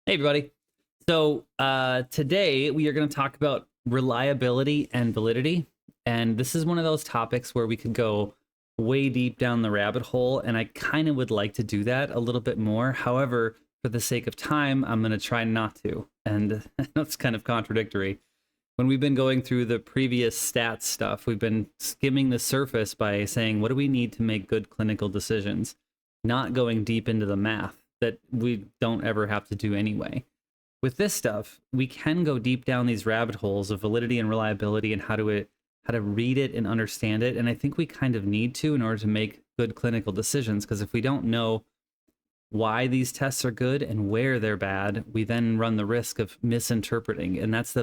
Hey, everybody. Today we are going to talk about reliability and validity. And this is one of those topics where we could go way deep down the rabbit hole. And I kind of would like to do that a little bit more. However, for the sake of time, I'm going to try not to. And that's kind of contradictory. When we've been going through the previous stats stuff, we've been skimming the surface by saying, what do we need to make good clinical decisions? Not going deep into the math that we don't ever have to do anyway. With this stuff, we can go deep down these rabbit holes of validity and reliability and how to read it and understand it. And I think we kind of need to in order to make good clinical decisions, because if we don't know why these tests are good and where they're bad, we then run the risk of misinterpreting. And that's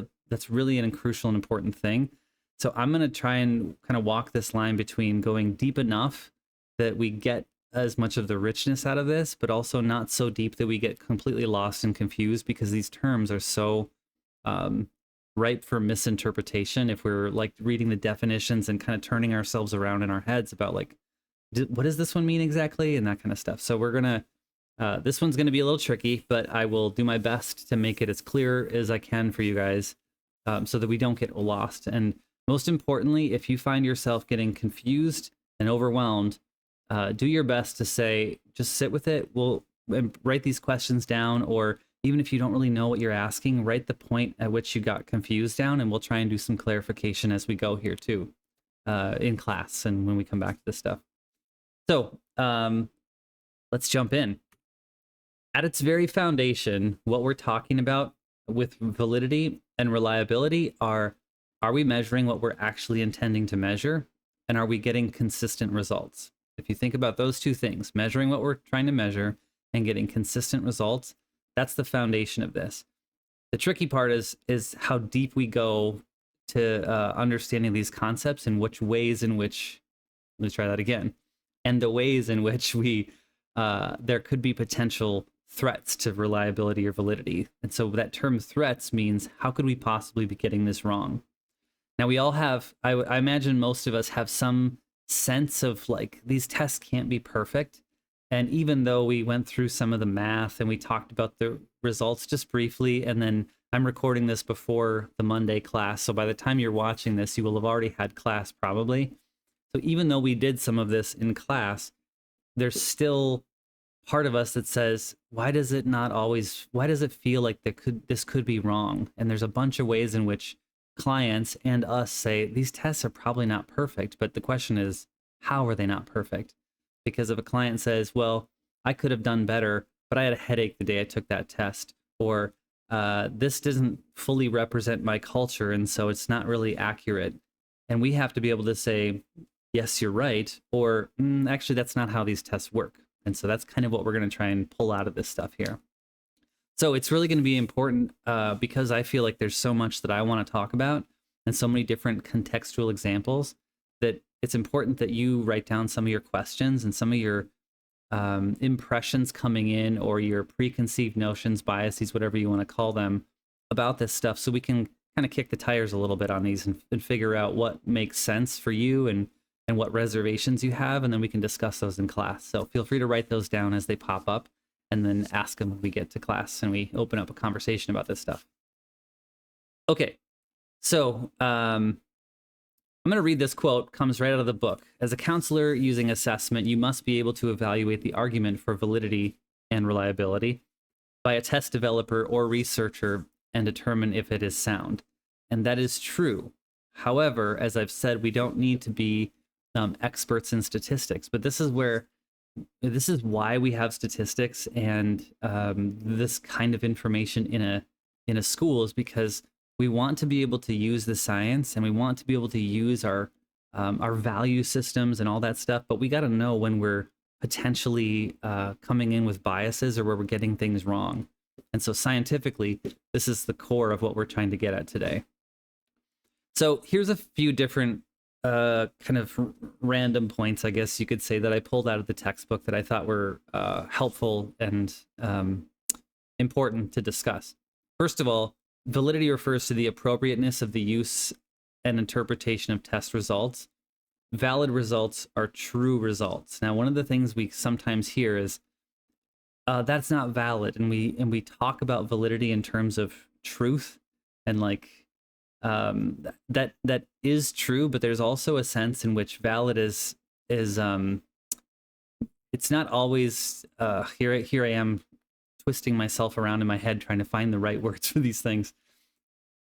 really a crucial and important thing. So I'm going to try and kind of walk this line between going deep enough that we get as much of the richness out of this, but also not so deep that we get completely lost and confused, because these terms are so ripe for misinterpretation if we're like reading the definitions and kind of turning ourselves around in our heads about like, what does this one mean exactly, and that kind of stuff. So we're gonna this one's gonna be a little tricky, but I will do my best to make it as clear as I can for you guys, so that we don't get lost. And most importantly, if you find yourself getting confused and overwhelmed, do your best to say, just sit with it. We'll write these questions down, or even if you don't really know what you're asking, write the point at which you got confused down, and we'll try and do some clarification as we go here too, in class and when we come back to this stuff. So let's jump in. At its very foundation, what we're talking about with validity and reliability are we measuring what we're actually intending to measure, and are we getting consistent results? If you think about those two things, measuring what we're trying to measure and getting consistent results, that's the foundation of this. The tricky part is how deep we go to understanding these concepts, and which ways in which, let's try that again, and the ways in which we there could be potential threats to reliability or validity. And so that term threats means, how could we possibly be getting this wrong? Now we all have, I imagine most of us have some sense of like, these tests can't be perfect. And even though we went through some of the math and we talked about the results just briefly, and then I'm recording this before the Monday class, so by the time you're watching this, you will have already had class probably. So even though we did some of this in class, there's still part of us that says, why does it feel like this could be wrong? And there's a bunch of ways in which clients and us say these tests are probably not perfect, but the question is, how are they not perfect? Because if a client says, well, I could have done better, but I had a headache the day I took that test, or this doesn't fully represent my culture, and so it's not really accurate, and we have to be able to say, yes, you're right, or actually that's not how these tests work. And so that's kind of what we're going to try and pull out of this stuff here. So it's really going to be important, because I feel like there's so much that I want to talk about and so many different contextual examples, that it's important that you write down some of your questions and some of your impressions coming in, or your preconceived notions, biases, whatever you want to call them, about this stuff, so we can kind of kick the tires a little bit on these and figure out what makes sense for you and what reservations you have, and then we can discuss those in class. So feel free to write those down as they pop up, and then ask them when we get to class and we open up a conversation about this stuff. Okay, so I'm going to read this quote, comes right out of the book. As a counselor using assessment, you must be able to evaluate the argument for validity and reliability by a test developer or researcher and determine if it is sound. And that is true. However, as I've said, we don't need to be experts in statistics, but this is why we have statistics and this kind of information in a school, is because we want to be able to use the science, and we want to be able to use our value systems and all that stuff. But we got to know when we're potentially coming in with biases, or where we're getting things wrong. And so scientifically, this is the core of what we're trying to get at today. So here's a few different kind of random points, I guess you could say, that I pulled out of the textbook that I thought were helpful and important to discuss. First of all, validity refers to the appropriateness of the use and interpretation of test results. Valid results are true results. Now, one of the things we sometimes hear is that's not valid. And we talk about validity in terms of truth, and like that is true, but there's also a sense in which valid is it's not always here I am twisting myself around in my head trying to find the right words for these things.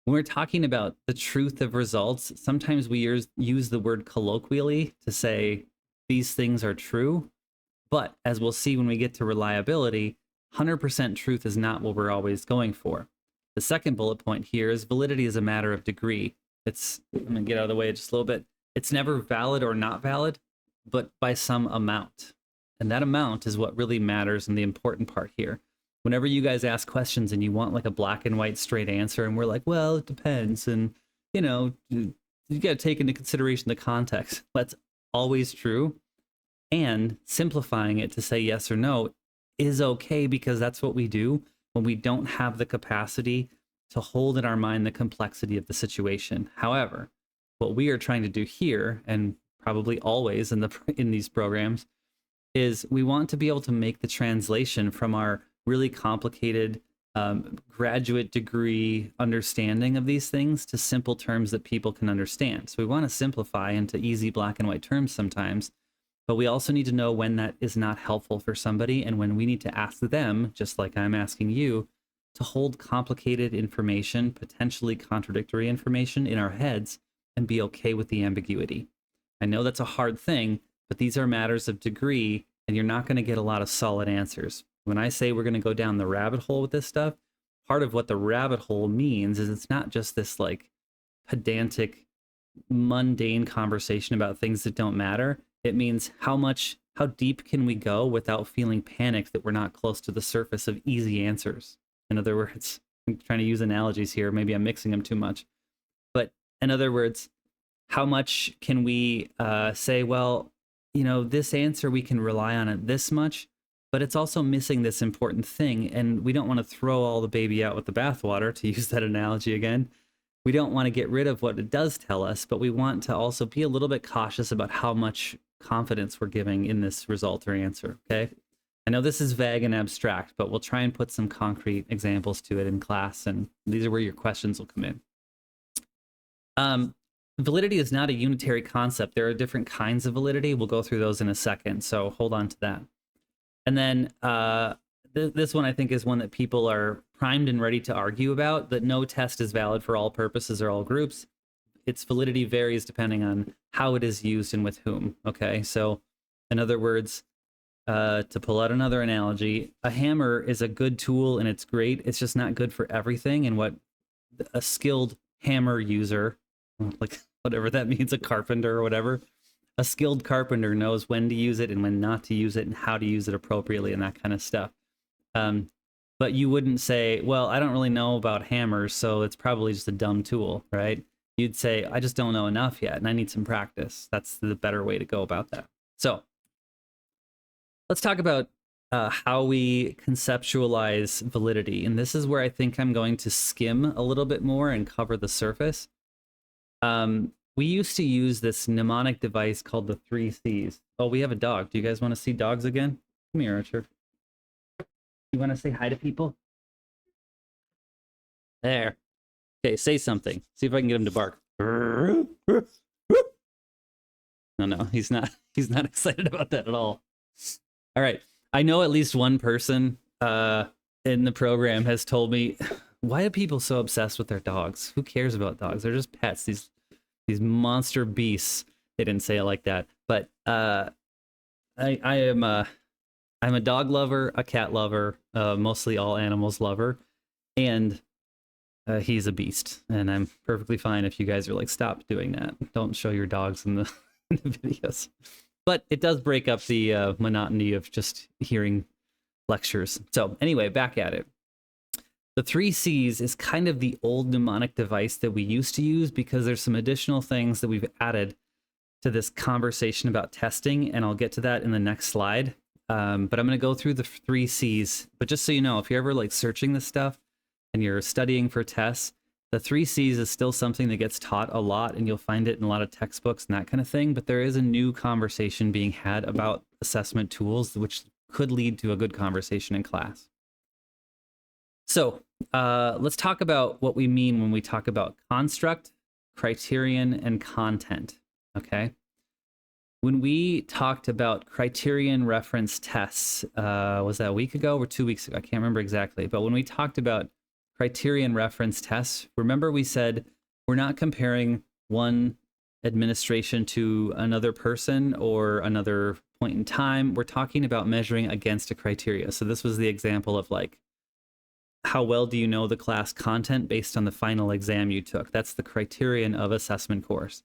When we're talking about the truth of results, sometimes we use the word colloquially to say these things are true. But as we'll see when we get to reliability, 100% truth is not what we're always going for. The second bullet point here is validity is a matter of degree. I'm going to get out of the way just a little bit. It's never valid or not valid, but by some amount. And that amount is what really matters and the important part here. Whenever you guys ask questions and you want like a black and white straight answer, and we're like, well, it depends. And, you got to take into consideration the context. That's always true. And simplifying it to say yes or no is okay, because that's what we do when we don't have the capacity to hold in our mind the complexity of the situation. However, what we are trying to do here, and probably always in these programs, is we want to be able to make the translation from our really complicated graduate degree understanding of these things to simple terms that people can understand. So we want to simplify into easy black and white terms sometimes, but we also need to know when that is not helpful for somebody, and when we need to ask them, just like I'm asking you, to hold complicated information, potentially contradictory information in our heads, and be okay with the ambiguity. I know that's a hard thing, but these are matters of degree, and you're not going to get a lot of solid answers. When I say we're going to go down the rabbit hole with this stuff, part of what the rabbit hole means is it's not just this like pedantic, mundane conversation about things that don't matter. It means how deep can we go without feeling panicked that we're not close to the surface of easy answers. In other words, I'm trying to use analogies here. Maybe I'm mixing them too much. But in other words, how much can we say, well, this answer, we can rely on it this much, but it's also missing this important thing. And we don't want to throw all the baby out with the bathwater, to use that analogy again. We don't want to get rid of what it does tell us, but we want to also be a little bit cautious about how much confidence we're giving in this result or answer, okay? I know this is vague and abstract, but we'll try and put some concrete examples to it in class, and these are where your questions will come in. Validity is not a unitary concept. There are different kinds of validity. We'll go through those in a second, so hold on to that. And then this one I think is one that people are primed and ready to argue about, that no test is valid for all purposes or all groups. Its validity varies depending on how it is used and with whom, okay? So in other words, to pull out another analogy, a hammer is a good tool and it's great. It's just not good for everything. And what a skilled hammer user, like whatever that means, a carpenter or whatever, a skilled carpenter knows when to use it and when not to use it and how to use it appropriately and that kind of stuff. But you wouldn't say, well, I don't really know about hammers, so it's probably just a dumb tool, right? You'd say, I just don't know enough yet and I need some practice. That's the better way to go about that. So let's talk about how we conceptualize validity. And this is where I think I'm going to skim a little bit more and cover the surface. We used to use this mnemonic device called the 3 C's. Oh, we have a dog. Do you guys want to see dogs again? Come here, Archer. You want to say hi to people? There. Okay, say something. See if I can get him to bark. No, he's not excited about that at all. All right. I know at least one person in the program has told me, why are people so obsessed with their dogs? Who cares about dogs? They're just pets. These monster beasts. They didn't say it like that, but I'm a dog lover, a cat lover, mostly all animals lover, and he's a beast. And I'm perfectly fine if you guys are like, stop doing that. Don't show your dogs in the, in the videos. But it does break up the monotony of just hearing lectures. So anyway, back at it. The 3 C's is kind of the old mnemonic device that we used to use, because there's some additional things that we've added to this conversation about testing, and I'll get to that in the next slide. But I'm going to go through the 3 C's. But just so you know, if you're ever like searching this stuff and you're studying for tests, the 3 C's is still something that gets taught a lot, and you'll find it in a lot of textbooks and that kind of thing. But there is a new conversation being had about assessment tools, which could lead to a good conversation in class. So let's talk about what we mean when we talk about construct, criterion, and content, okay? When we talked about criterion reference tests, was that a week ago or 2 weeks ago? I can't remember exactly. But when we talked about criterion reference tests, remember we said we're not comparing one administration to another person or another point in time. We're talking about measuring against a criteria. So this was the example of like, how well do you know the class content based on the final exam you took? That's the criterion of assessment course.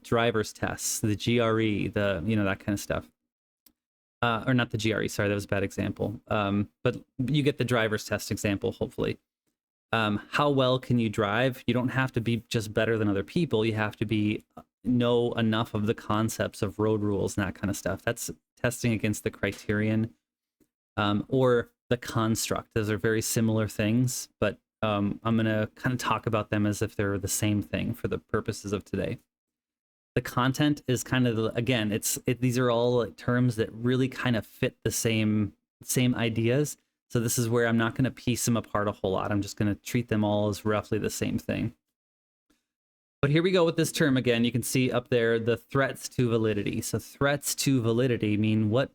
Driver's tests, the GRE, the, you know, that kind of stuff. Or not the GRE, sorry, that was a bad example. But you get the driver's test example, hopefully. How well can you drive? You don't have to be just better than other people. You have to know enough of the concepts of road rules and that kind of stuff. That's testing against the criterion. Or the construct. Those are very similar things, but I'm going to kind of talk about them as if they're the same thing for the purposes of today. The content is kind of, again, these are all terms that really kind of fit the same ideas. So this is where I'm not going to piece them apart a whole lot. I'm just going to treat them all as roughly the same thing. But here we go with this term again. You can see up there the threats to validity. So threats to validity mean what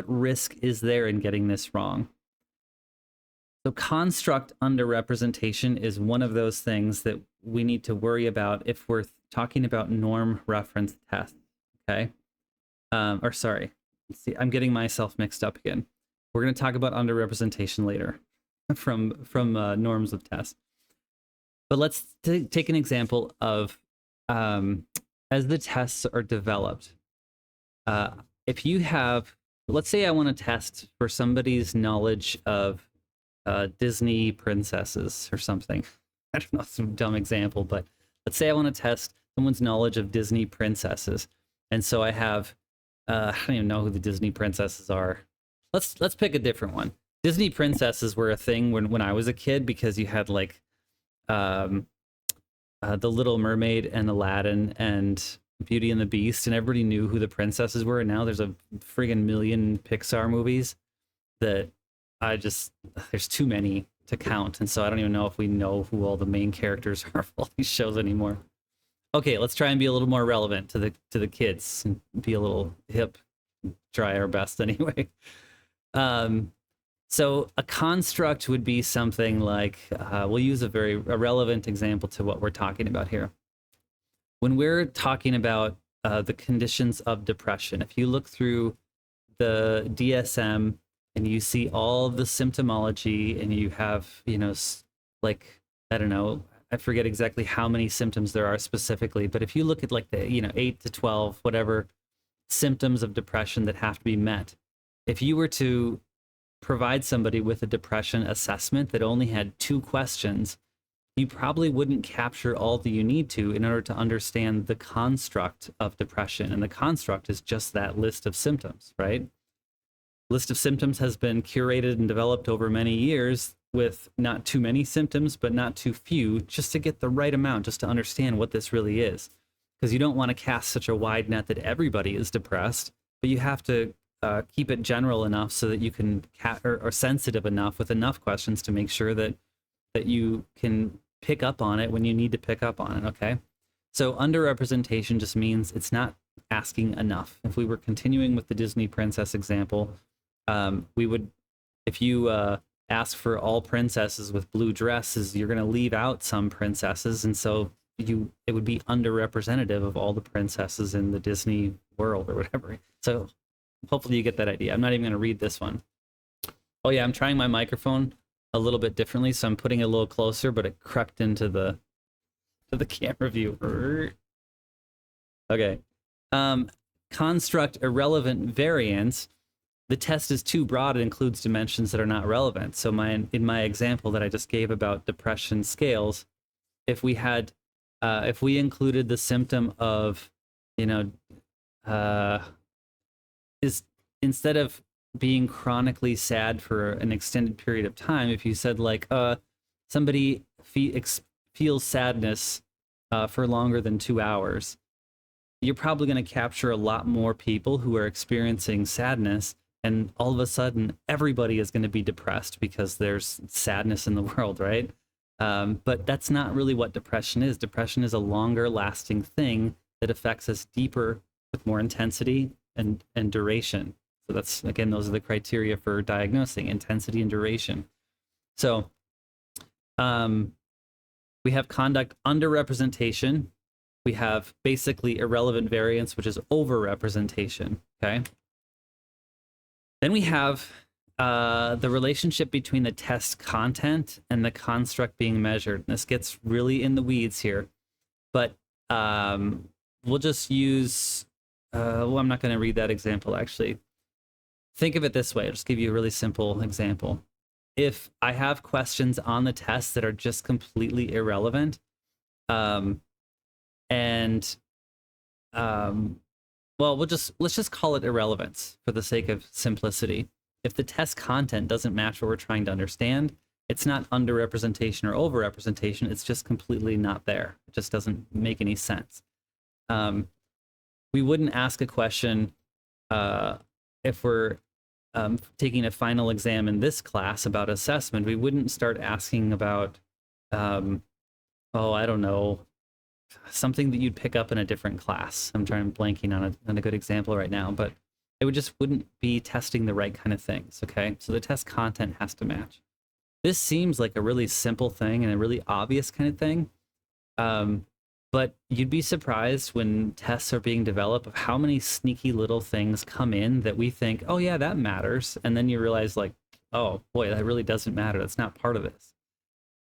risk is there in getting this wrong? So construct underrepresentation is one of those things that we need to worry about if we're talking about norm reference tests, okay? Or sorry, let's see, I'm getting myself mixed up again. We're going to talk about underrepresentation later from norms of tests. But let's take an example of as the tests are developed. If you have, let's say I want to test for somebody's knowledge of Disney princesses or something. I don't know, some dumb example, but let's say I want to test someone's knowledge of Disney princesses. And so I have, I don't even know who the Disney princesses are. Let's pick a different one. Disney princesses were a thing when I was a kid because you had like The Little Mermaid and Aladdin and Beauty and the Beast, and everybody knew who the princesses were. And now there's a friggin' million Pixar movies that there's too many to count. And so I don't even know if we know who all the main characters are of all these shows anymore. Okay, let's try and be a little more relevant to the kids and be a little hip. Try our best anyway. So a construct would be something like, we'll use a very relevant example to what we're talking about here. When we're talking about the conditions of depression, if you look through the DSM and you see all the symptomology and you have, you know, like, I don't know, I forget exactly how many symptoms there are specifically, but if you look at like the, you know, 8 to 12, whatever symptoms of depression that have to be met, if you were to provide somebody with a depression assessment that only had 2 questions, you probably wouldn't capture all that you need to in order to understand the construct of depression. And the construct is just that list of symptoms, right? List of symptoms has been curated and developed over many years with not too many symptoms, but not too few, just to get the right amount, just to understand what this really is. Because you don't want to cast such a wide net that everybody is depressed, but you have to keep it general enough so that you can or sensitive enough with enough questions to make sure that you can pick up on it when you need to pick up on it, okay? So underrepresentation just means it's not asking enough. If we were continuing with the Disney princess example, we would, if you ask for all princesses with blue dresses, you're going to leave out some princesses, and so it would be underrepresentative of all the princesses in the Disney world or whatever. So hopefully you get that idea. I'm not even going to read this one. Oh yeah, I'm trying my microphone a little bit differently, so I'm putting it a little closer, but it crept into the camera view. Okay. Construct irrelevant variance. The test is too broad. It includes dimensions that are not relevant. So in my example that I just gave about depression scales, if we included the symptom of, you know, is instead of being chronically sad for an extended period of time, if you said like somebody feels sadness for longer than 2 hours, you're probably going to capture a lot more people who are experiencing sadness And all of a sudden, everybody is going to be depressed because there's sadness in the world, right? But that's not really what depression is. Depression is a longer lasting thing that affects us deeper with more intensity and duration. So that's, again, those are the criteria for diagnosing: intensity and duration. So we have conduct underrepresentation. We have basically irrelevant variance, which is overrepresentation, okay? Then we have the relationship between the test content and the construct being measured. And this gets really in the weeds here, but we'll just use, well, I'm not going to read that example, actually. Think of it this way. I'll just give you a really simple example. If I have questions on the test that are just completely irrelevant, well, let's just call it irrelevance for the sake of simplicity. If the test content doesn't match what we're trying to understand, it's not underrepresentation or overrepresentation. It's just completely not there. It just doesn't make any sense. We wouldn't ask a question if we're taking a final exam in this class about assessment. We wouldn't start asking about, oh, I don't know, something that you'd pick up in a different class. I'm blanking on a good example right now, but it wouldn't be testing the right kind of things, okay? So the test content has to match. This seems like a really simple thing and a really obvious kind of thing, but you'd be surprised when tests are being developed of how many sneaky little things come in that we think, oh yeah, that matters. And then you realize, like, oh boy, that really doesn't matter. That's not part of this.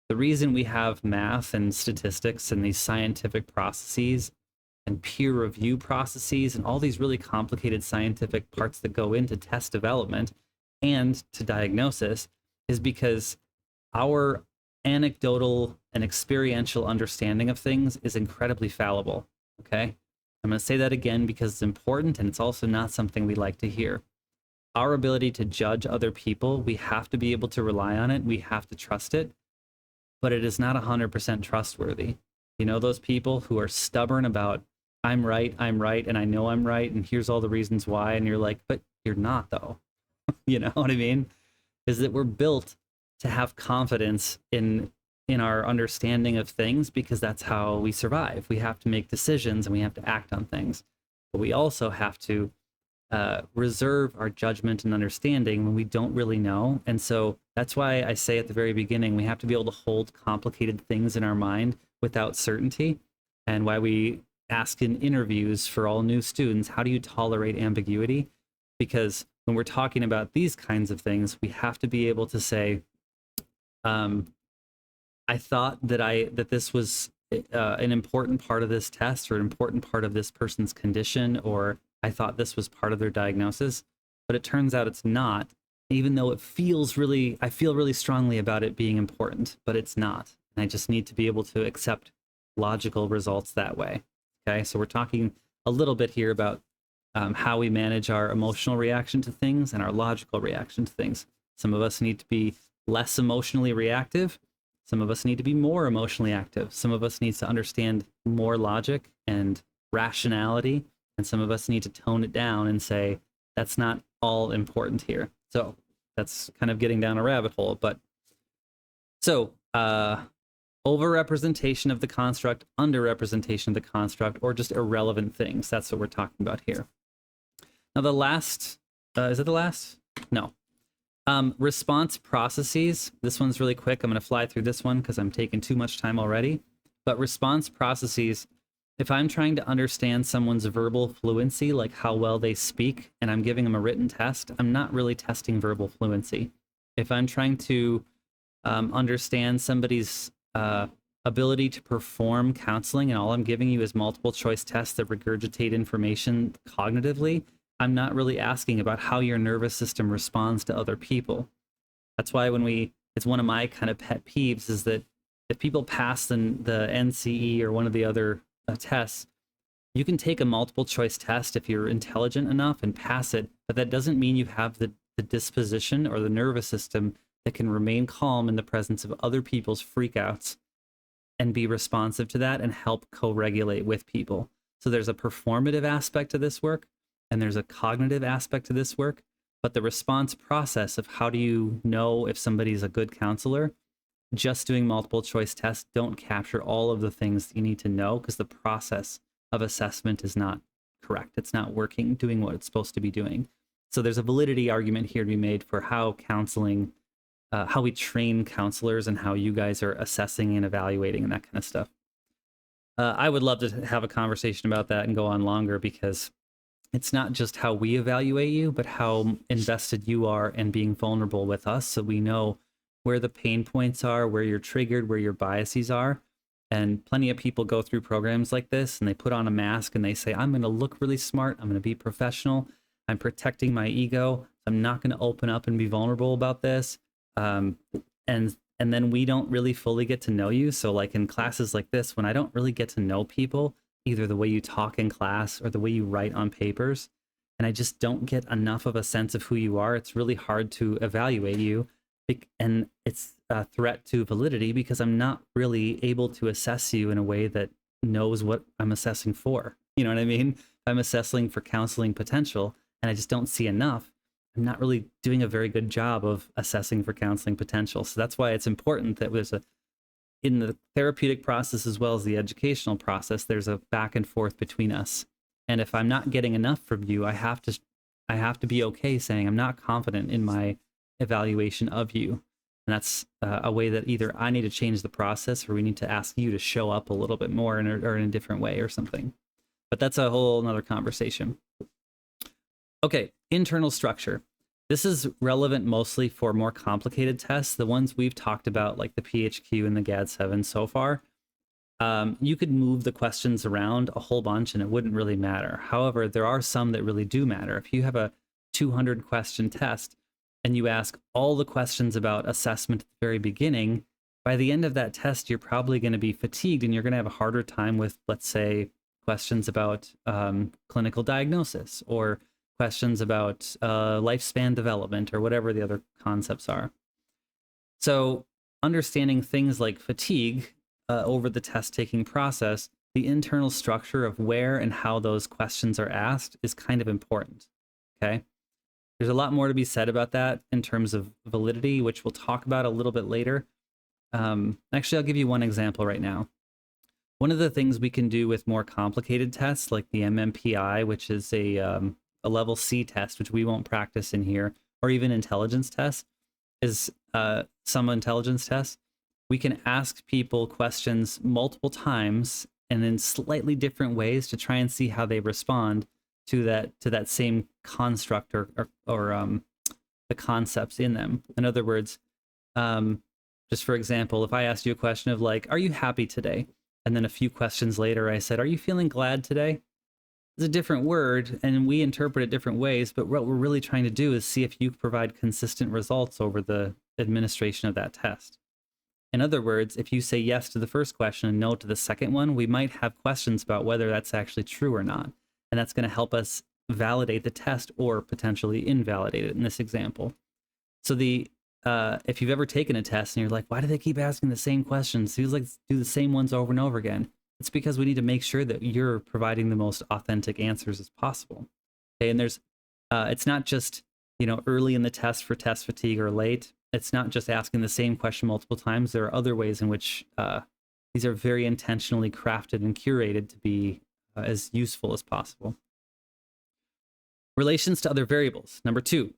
The reason we have math and statistics and these scientific processes and peer review processes and all these really complicated scientific parts that go into test development and to diagnosis is because our anecdotal and experiential understanding of things is incredibly fallible, okay? I'm going to say that again because it's important, and it's also not something we like to hear. Our ability to judge other people, we have to be able to rely on it. We have to trust it, but it is not 100% trustworthy. You know, those people who are stubborn about, I'm right, and I know I'm right, and here's all the reasons why, and you're like, but you're not, though. You know what I mean? Is that we're built to have confidence in our understanding of things because that's how we survive. We have to make decisions and we have to act on things, but we also have to reserve our judgment and understanding when we don't really know. And so that's why I say at the very beginning, we have to be able to hold complicated things in our mind without certainty, and why we ask in interviews for all new students, how do you tolerate ambiguity? Because when we're talking about these kinds of things, we have to be able to say, I thought that this was an important part of this test or an important part of this person's condition, or I thought this was part of their diagnosis, but it turns out it's not, even though I feel really strongly about it being important, but it's not. And I just need to be able to accept logical results that way. Okay, so we're talking a little bit here about how we manage our emotional reaction to things and our logical reaction to things. Some of us need to be less emotionally reactive. Some of us need to be more emotionally active. Some of us need to understand more logic and rationality. And some of us need to tone it down and say, that's not all important here. So that's kind of getting down a rabbit hole. But so overrepresentation of the construct, underrepresentation of the construct, or just irrelevant things. That's what we're talking about here. Now the last, is it the last? No. Response processes. This one's really quick. I'm going to fly through this one because I'm taking too much time already. But response processes, if I'm trying to understand someone's verbal fluency, like how well they speak, and I'm giving them a written test, I'm not really testing verbal fluency. If I'm trying to understand somebody's ability to perform counseling, and all I'm giving you is multiple choice tests that regurgitate information cognitively, I'm not really asking about how your nervous system responds to other people. That's why it's one of my kind of pet peeves is that if people pass the NCE or one of the other tests, you can take a multiple choice test if you're intelligent enough and pass it, but that doesn't mean you have the disposition or the nervous system that can remain calm in the presence of other people's freakouts and be responsive to that and help co-regulate with people. So there's a performative aspect to this work, and there's a cognitive aspect to this work, But the response process of how do you know if somebody's a good counselor, just doing multiple choice tests don't capture all of the things you need to know, because the process of assessment is not correct. It's not working, doing what it's supposed to be doing. So there's a validity argument here to be made for how counseling, how we train counselors and how you guys are assessing and evaluating and that kind of stuff. I would love to have a conversation about that and go on longer, because it's not just how we evaluate you, but how invested you are in being vulnerable with us, so we know where the pain points are, where you're triggered, where your biases are. And plenty of people go through programs like this and they put on a mask and they say, I'm going to look really smart, I'm going to be professional, I'm protecting my ego, I'm not going to open up and be vulnerable about this. And then we don't really fully get to know you. So like in classes like this, when I don't really get to know people, either the way you talk in class or the way you write on papers, and I just don't get enough of a sense of who you are, it's really hard to evaluate you. And it's a threat to validity, because I'm not really able to assess you in a way that knows what I'm assessing for. You know what I mean? If I'm assessing for counseling potential and I just don't see enough, I'm not really doing a very good job of assessing for counseling potential. So that's why it's important that there's in the therapeutic process as well as the educational process, there's a back and forth between us. And if I'm not getting enough from you, I have to be okay saying I'm not confident in my evaluation of you. And that's a way that either I need to change the process or we need to ask you to show up a little bit more or in a different way or something. But that's a whole nother conversation. Okay, internal structure. This is relevant mostly for more complicated tests. The ones we've talked about, like the PHQ and the GAD-7 so far, you could move the questions around a whole bunch and it wouldn't really matter. However, there are some that really do matter. If you have a 200 question test and you ask all the questions about assessment at the very beginning, by the end of that test, you're probably going to be fatigued and you're going to have a harder time with, let's say, questions about clinical diagnosis or questions about lifespan development or whatever the other concepts are. So understanding things like fatigue over the test-taking process, the internal structure of where and how those questions are asked is kind of important, okay? There's a lot more to be said about that in terms of validity, which we'll talk about a little bit later. Actually, I'll give you one example right now. One of the things we can do with more complicated tests, like the MMPI, which is a level C test, which we won't practice in here, or even intelligence tests, is some intelligence tests. We can ask people questions multiple times and in slightly different ways to try and see how they respond to that same construct or the concepts in them. In other words, just for example, if I asked you a question of like, are you happy today? And then a few questions later, I said, are you feeling glad today? It's a different word and we interpret it different ways, but what we're really trying to do is see if you provide consistent results over the administration of that test. In other words, if you say yes to the first question and no to the second one, we might have questions about whether that's actually true or not. And that's going to help us validate the test or potentially invalidate it in this example. So if you've ever taken a test and you're like, why do they keep asking the same questions? Seems like do the same ones over and over again. It's because we need to make sure that you're providing the most authentic answers as possible. Okay, and there's, it's not just, early in the test for test fatigue or late. It's not just asking the same question multiple times. There are other ways in which these are very intentionally crafted and curated to be as useful as possible. Relations to other variables. Number 2.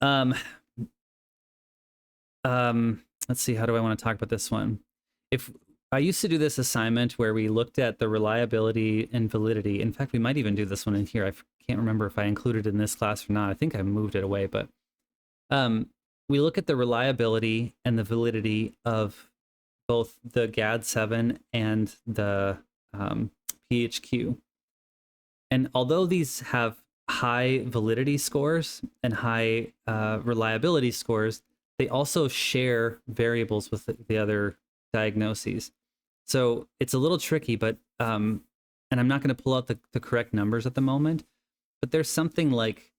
Let's see, how do I want to talk about this one? If I used to do this assignment where we looked at the reliability and validity. In fact, we might even do this one in here. I can't remember if I included it in this class or not. I think I moved it away, but we look at the reliability and the validity of both the GAD-7 and the PHQ. And although these have high validity scores and high reliability scores, they also share variables with the other diagnoses. So it's a little tricky, but and I'm not going to pull out the correct numbers at the moment, but there's something like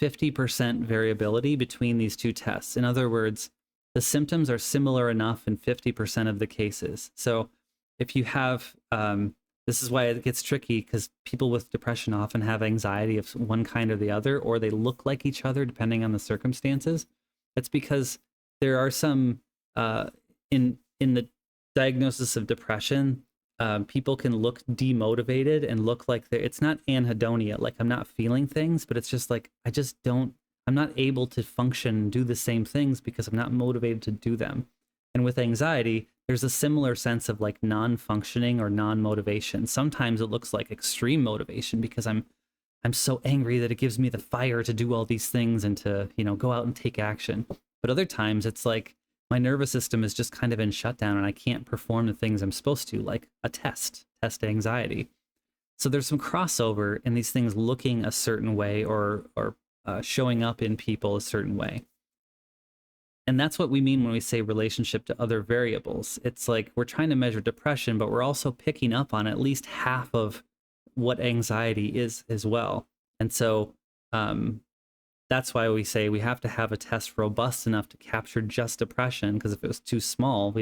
50% variability between these two tests. In other words, the symptoms are similar enough in 50% of the cases. So if you have This is why it gets tricky, because people with depression often have anxiety of one kind or the other, or they look like each other depending on the circumstances. That's because there are some in the diagnosis of depression, people can look demotivated and look like it's not anhedonia, like I'm not feeling things, but it's just like I just don't, I'm not able to function and do the same things because I'm not motivated to do them. And with anxiety, there's a similar sense of like non-functioning or non-motivation. Sometimes it looks like extreme motivation because I'm so angry that it gives me the fire to do all these things and to, go out and take action. But other times it's like my nervous system is just kind of in shutdown and I can't perform the things I'm supposed to, like a test anxiety. So there's some crossover in these things looking a certain way or showing up in people a certain way. And that's what we mean when we say relationship to other variables. It's like we're trying to measure depression, but we're also picking up on at least half of what anxiety is as well. And so that's why we say we have to have a test robust enough to capture just depression, because if it was too small,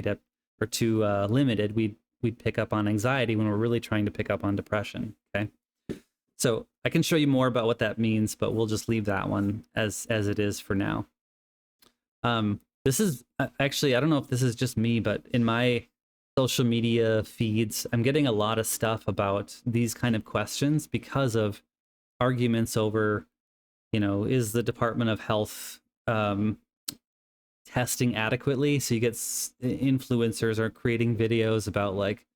or too limited, we'd pick up on anxiety when we're really trying to pick up on depression. Okay. So I can show you more about what that means, but we'll just leave that one as it is for now. This is actually, I don't know if this is just me, but in my social media feeds, I'm getting a lot of stuff about these kind of questions because of arguments over, is the Department of Health testing adequately? So you get influencers are creating videos about like,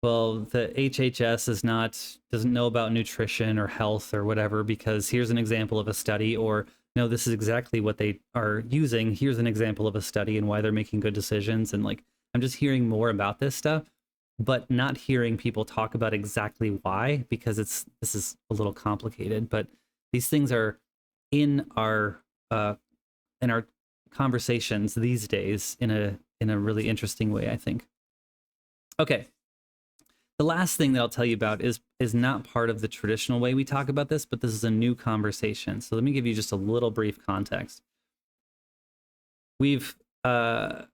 well, the HHS doesn't know about nutrition or health or whatever, because here's an example of a study, or no, this is exactly what they are using. Here's an example of a study and why they're making good decisions. And like, I'm just hearing more about this stuff, but not hearing people talk about exactly why, because this is a little complicated. But these things are in our conversations these days in a really interesting way, I think. Okay. The last thing that I'll tell you about is not part of the traditional way we talk about this, but this is a new conversation. So let me give you just a little brief context. We've, I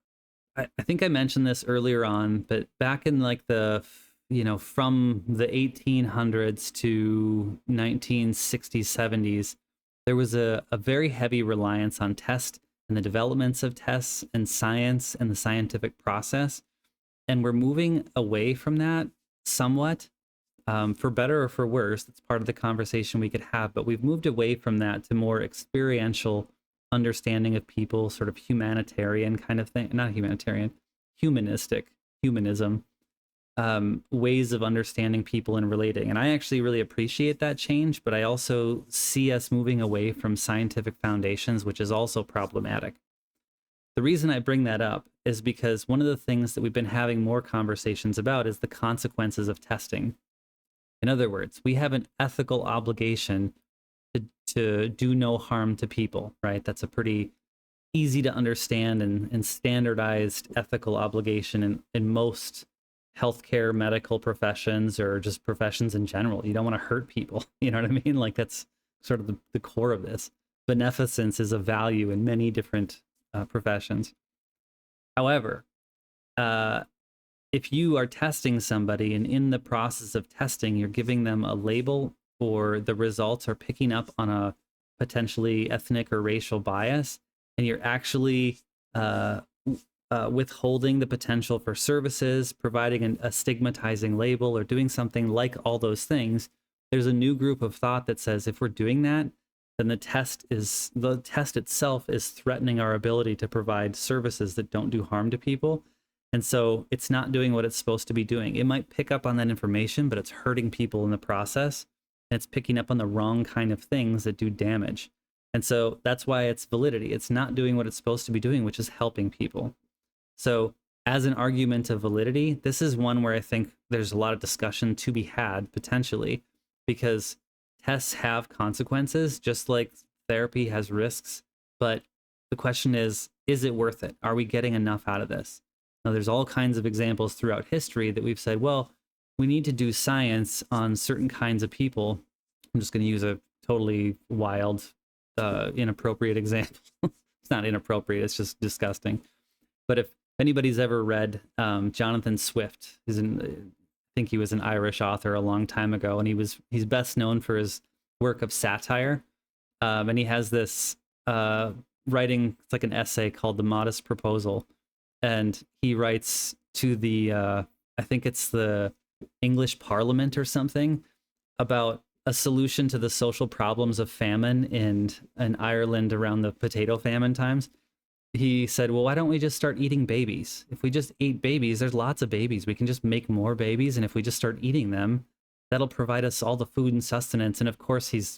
think I mentioned this earlier on, but back in like from the 1800s to 1960s, 70s, there was a very heavy reliance on tests and the developments of tests and science and the scientific process. And we're moving away from that somewhat, for better or for worse. It's part of the conversation we could have, but we've moved away from that to more experiential understanding of people, sort of humanitarian kind of thing, not humanitarian, humanism, ways of understanding people and relating. And I actually really appreciate that change, but I also see us moving away from scientific foundations, which is also problematic. The reason I bring that up is because one of the things that we've been having more conversations about is the consequences of testing. In other words, we have an ethical obligation to do no harm to people, right? That's a pretty easy to understand and standardized ethical obligation in most healthcare, medical professions, or just professions in general. You don't want to hurt people. You know what I mean? Like that's sort of the core of this. Beneficence is a value in many different professions. However, if you are testing somebody and in the process of testing, you're giving them a label, or the results are picking up on a potentially ethnic or racial bias, and you're actually withholding the potential for services, providing a stigmatizing label, or doing something like all those things, there's a new group of thought that says if we're doing that, then the test itself is threatening our ability to provide services that don't do harm to people. And so it's not doing what it's supposed to be doing. It might pick up on that information, but it's hurting people in the process. And it's picking up on the wrong kind of things that do damage. And so that's why it's validity. It's not doing what it's supposed to be doing, which is helping people. So as an argument of validity, this is one where I think there's a lot of discussion to be had potentially, because tests have consequences, just like therapy has risks. But the question is it worth it? Are we getting enough out of this? Now, there's all kinds of examples throughout history that we've said, well, we need to do science on certain kinds of people. I'm just going to use a totally wild, inappropriate example. It's not inappropriate, it's just disgusting. But if anybody's ever read Jonathan Swift, I think he was an Irish author a long time ago, and he's best known for his work of satire. And he has this writing, it's like an essay called "The Modest Proposal," and he writes to the I think it's the English Parliament or something about a solution to the social problems of famine in Ireland around the potato famine times. He said, well, why don't we just start eating babies? If we just eat babies, there's lots of babies. We can just make more babies. And if we just start eating them, that'll provide us all the food and sustenance. And of course, the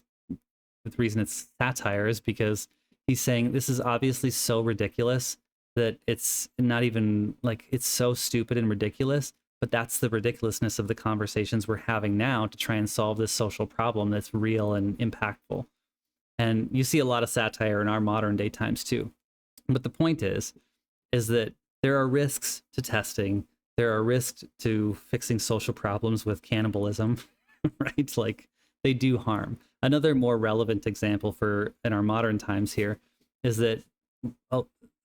reason it's satire is because he's saying this is obviously so ridiculous that it's not even like, it's so stupid and ridiculous. But that's the ridiculousness of the conversations we're having now to try and solve this social problem that's real and impactful. And you see a lot of satire in our modern day times too. But the point is that there are risks to testing. There are risks to fixing social problems with cannibalism, right? Like they do harm. Another more relevant example for in our modern times here is that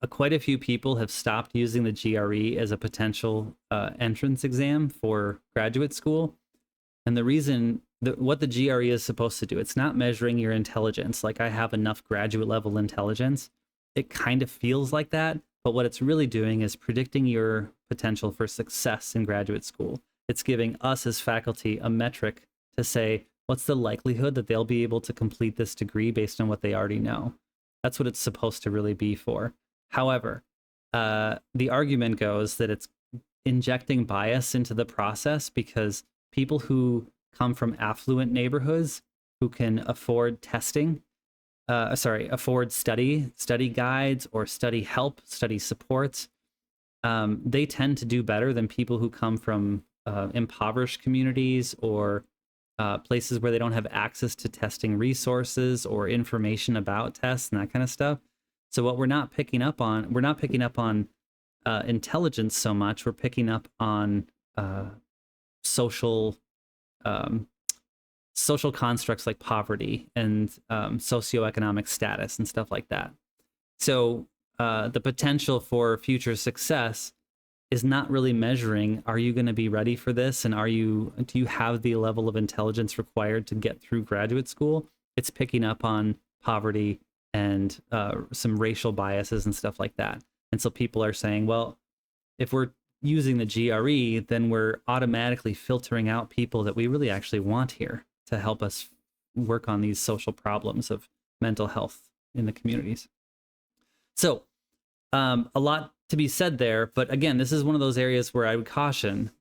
quite a few people have stopped using the GRE as a potential entrance exam for graduate school. And the reason what the GRE is supposed to do, it's not measuring your intelligence. Like I have enough graduate level intelligence. It kind of feels like that, but what it's really doing is predicting your potential for success in graduate school. It's giving us as faculty a metric to say, what's the likelihood that they'll be able to complete this degree based on what they already know? That's what it's supposed to really be for. However, the argument goes that it's injecting bias into the process because people who come from affluent neighborhoods who can afford testing, afford study guides or study help, study supports, they tend to do better than people who come from impoverished communities or places where they don't have access to testing resources or information about tests and that kind of stuff. So what we're not picking up on intelligence so much. We're picking up on social constructs like poverty and socioeconomic status and stuff like that. So the potential for future success is not really measuring, are you going to be ready for this? And do you have the level of intelligence required to get through graduate school? It's picking up on poverty and some racial biases and stuff like that. And so people are saying, well, if we're using the GRE, then we're automatically filtering out people that we really actually want here to help us work on these social problems of mental health in the communities. So a lot to be said there, but again, this is one of those areas where I would caution,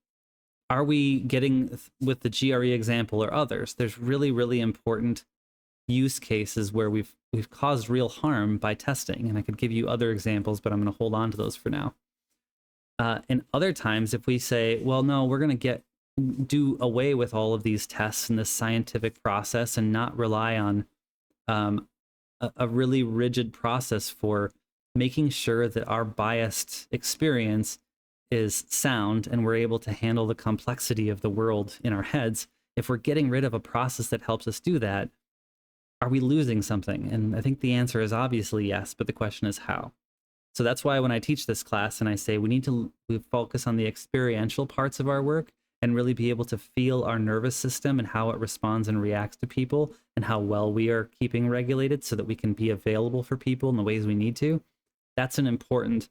are we getting, with the GRE example or others, there's really, really important use cases where we've caused real harm by testing. And I could give you other examples, but I'm going to hold on to those for now. And other times, if we say, well, no, we're going to do away with all of these tests and this scientific process and not rely on a really rigid process for making sure that our biased experience is sound and we're able to handle the complexity of the world in our heads. If we're getting rid of a process that helps us do that, are we losing something? And I think the answer is obviously yes, but the question is how. So that's why when I teach this class and I say we focus on the experiential parts of our work and really be able to feel our nervous system and how it responds and reacts to people and how well we are keeping regulated so that we can be available for people in the ways we need to. That's an important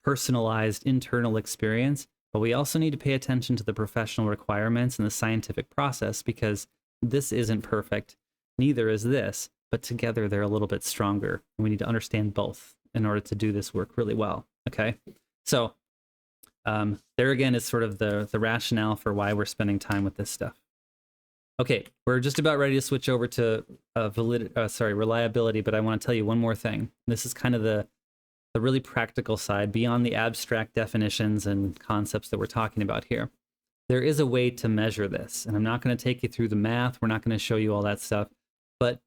personalized internal experience, but we also need to pay attention to the professional requirements and the scientific process because this isn't perfect. Neither is this, but together they're a little bit stronger. And we need to understand both in order to do this work really well. Okay. So there again is sort of the rationale for why we're spending time with this stuff. Okay, we're just about ready to switch over to reliability, but I want to tell you one more thing. This is kind of the really practical side beyond the abstract definitions and concepts that we're talking about here. There is a way to measure this, and I'm not going to take you through the math. We're not going to show you all that stuff, but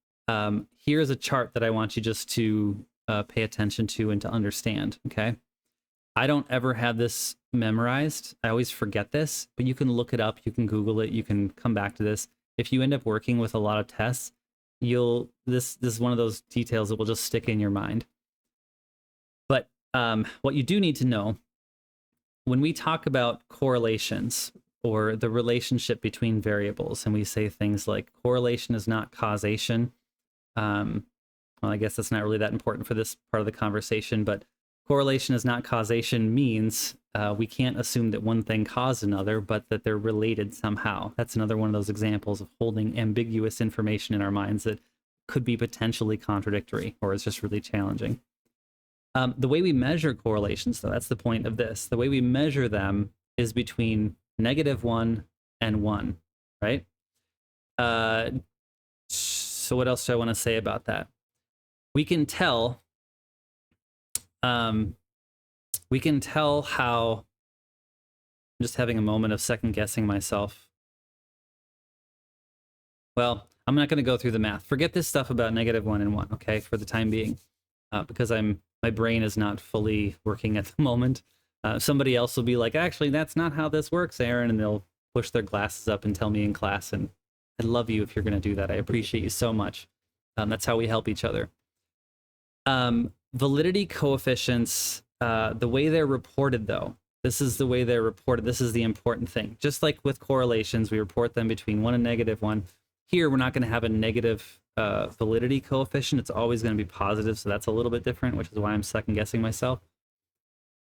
here's a chart that I want you just to pay attention to and to understand, okay? I don't ever have this memorized. I always forget this, but you can look it up, you can Google it, you can come back to this. If you end up working with a lot of tests, this is one of those details that will just stick in your mind. But what you do need to know, when we talk about correlations or the relationship between variables. And we say things like correlation is not causation. Well, I guess that's not really that important for this part of the conversation, but correlation is not causation means we can't assume that one thing caused another, but that they're related somehow. That's another one of those examples of holding ambiguous information in our minds that could be potentially contradictory or is just really challenging. The way we measure correlations, though, that's the point of this. The way we measure them is between -1 and 1, right? So what else do I want to say about that? We can tell how, I'm just having a moment of second guessing myself. Well, I'm not going to go through the math. Forget this stuff about -1 and 1, okay, for the time being, because my brain is not fully working at the moment. Somebody else will be like, actually, that's not how this works, Aaron, and they'll push their glasses up and tell me in class, and I love you if you're going to do that. I appreciate you so much. That's how we help each other. Validity coefficients, the way they're reported, though, this is the way they're reported. This is the important thing. Just like with correlations, we report them between 1 and -1. Here, we're not going to have a negative validity coefficient. It's always going to be positive, so that's a little bit different, which is why I'm second guessing myself.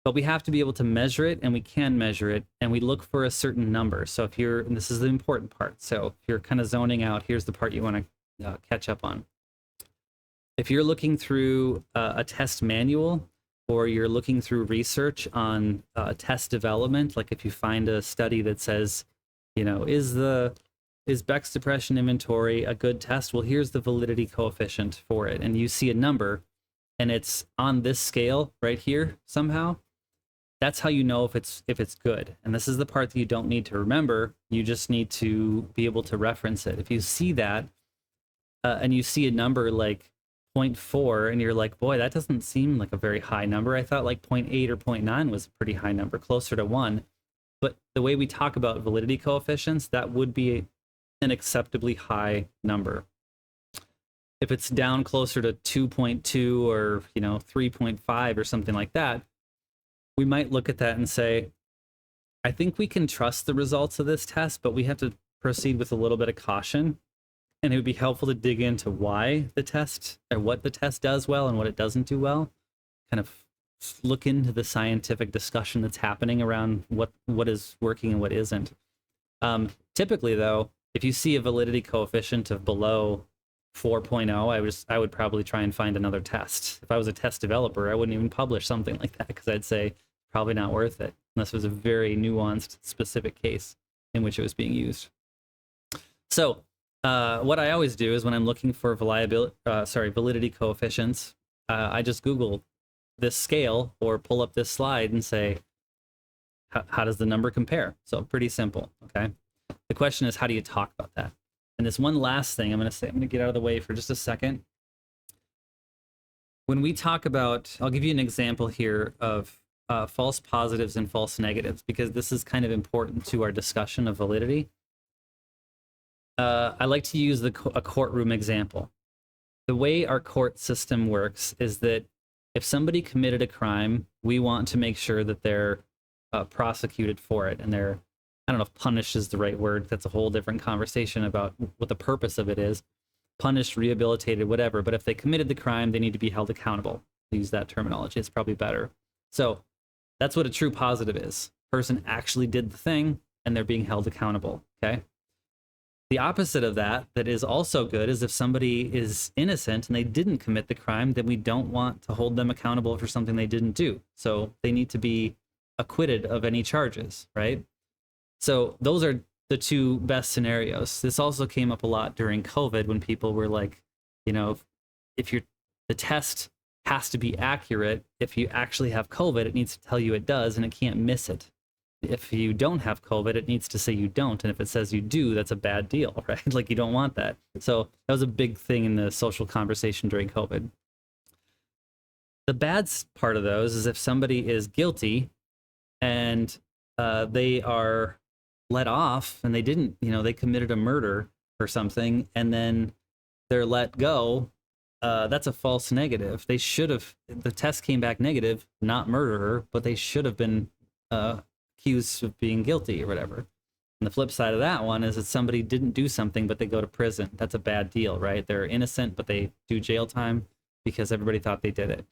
But we have to be able to measure it, and we can measure it, and we look for a certain number. So if you're, and this is the important part, so if you're kind of zoning out, here's the part you want to catch up on. If you're looking through a test manual, or you're looking through research on test development, like if you find a study that says, you know, is Beck's depression inventory a good test? Well, here's the validity coefficient for it. And you see a number, and it's on this scale right here somehow. That's how you know if it's good. And this is the part that you don't need to remember. You just need to be able to reference it. If you see that, and you see a number like 0.4, and you're like, boy, that doesn't seem like a very high number. I thought like 0.8 or 0.9 was a pretty high number, closer to 1. But the way we talk about validity coefficients, that would be an acceptably high number. If it's down closer to 2.2 or 3.5 or something like that, we might look at that and say, I think we can trust the results of this test, but we have to proceed with a little bit of caution. And it would be helpful to dig into why the test, or what the test does well and what it doesn't do well. Kind of look into the scientific discussion that's happening around what is working and what isn't. Typically, though, if you see a validity coefficient of below 4.0, I would probably try and find another test. If I was a test developer, I wouldn't even publish something like that, because I'd say probably not worth it, unless it was a very nuanced, specific case in which it was being used. So what I always do is when I'm looking for validity coefficients, I just Google this scale or pull up this slide and say, how does the number compare? So pretty simple, okay? The question is, how do you talk about that? And this one last thing I'm going to get out of the way for just a second. When we talk about, I'll give you an example here of false positives and false negatives, because this is kind of important to our discussion of validity. I like to use a courtroom example. The way our court system works is that if somebody committed a crime, we want to make sure that they're prosecuted for it, and they're, I don't know if punished is the right word. That's a whole different conversation about what the purpose of it is. Punished, rehabilitated, whatever. But if they committed the crime, they need to be held accountable. Use that terminology. It's probably better. So that's what a true positive is. Person actually did the thing, and they're being held accountable, okay? The opposite of that is also good, is if somebody is innocent and they didn't commit the crime, then we don't want to hold them accountable for something they didn't do. So they need to be acquitted of any charges, right? So those are the two best scenarios. This also came up a lot during COVID when people were like, if the test has to be accurate, if you actually have COVID, it needs to tell you it does, and it can't miss it. If you don't have COVID, it needs to say you don't. And if it says you do, that's a bad deal, right? Like, you don't want that. So that was a big thing in the social conversation during COVID. The bad part of those is if somebody is guilty and they are let off and they didn't, they committed a murder or something, and then they're let go, that's a false negative. They should have, the test came back negative, not murderer, but they should have been accused of being guilty or whatever. And the flip side of that one is that somebody didn't do something, but they go to prison. That's a bad deal, right? They're innocent, but they do jail time because everybody thought they did it.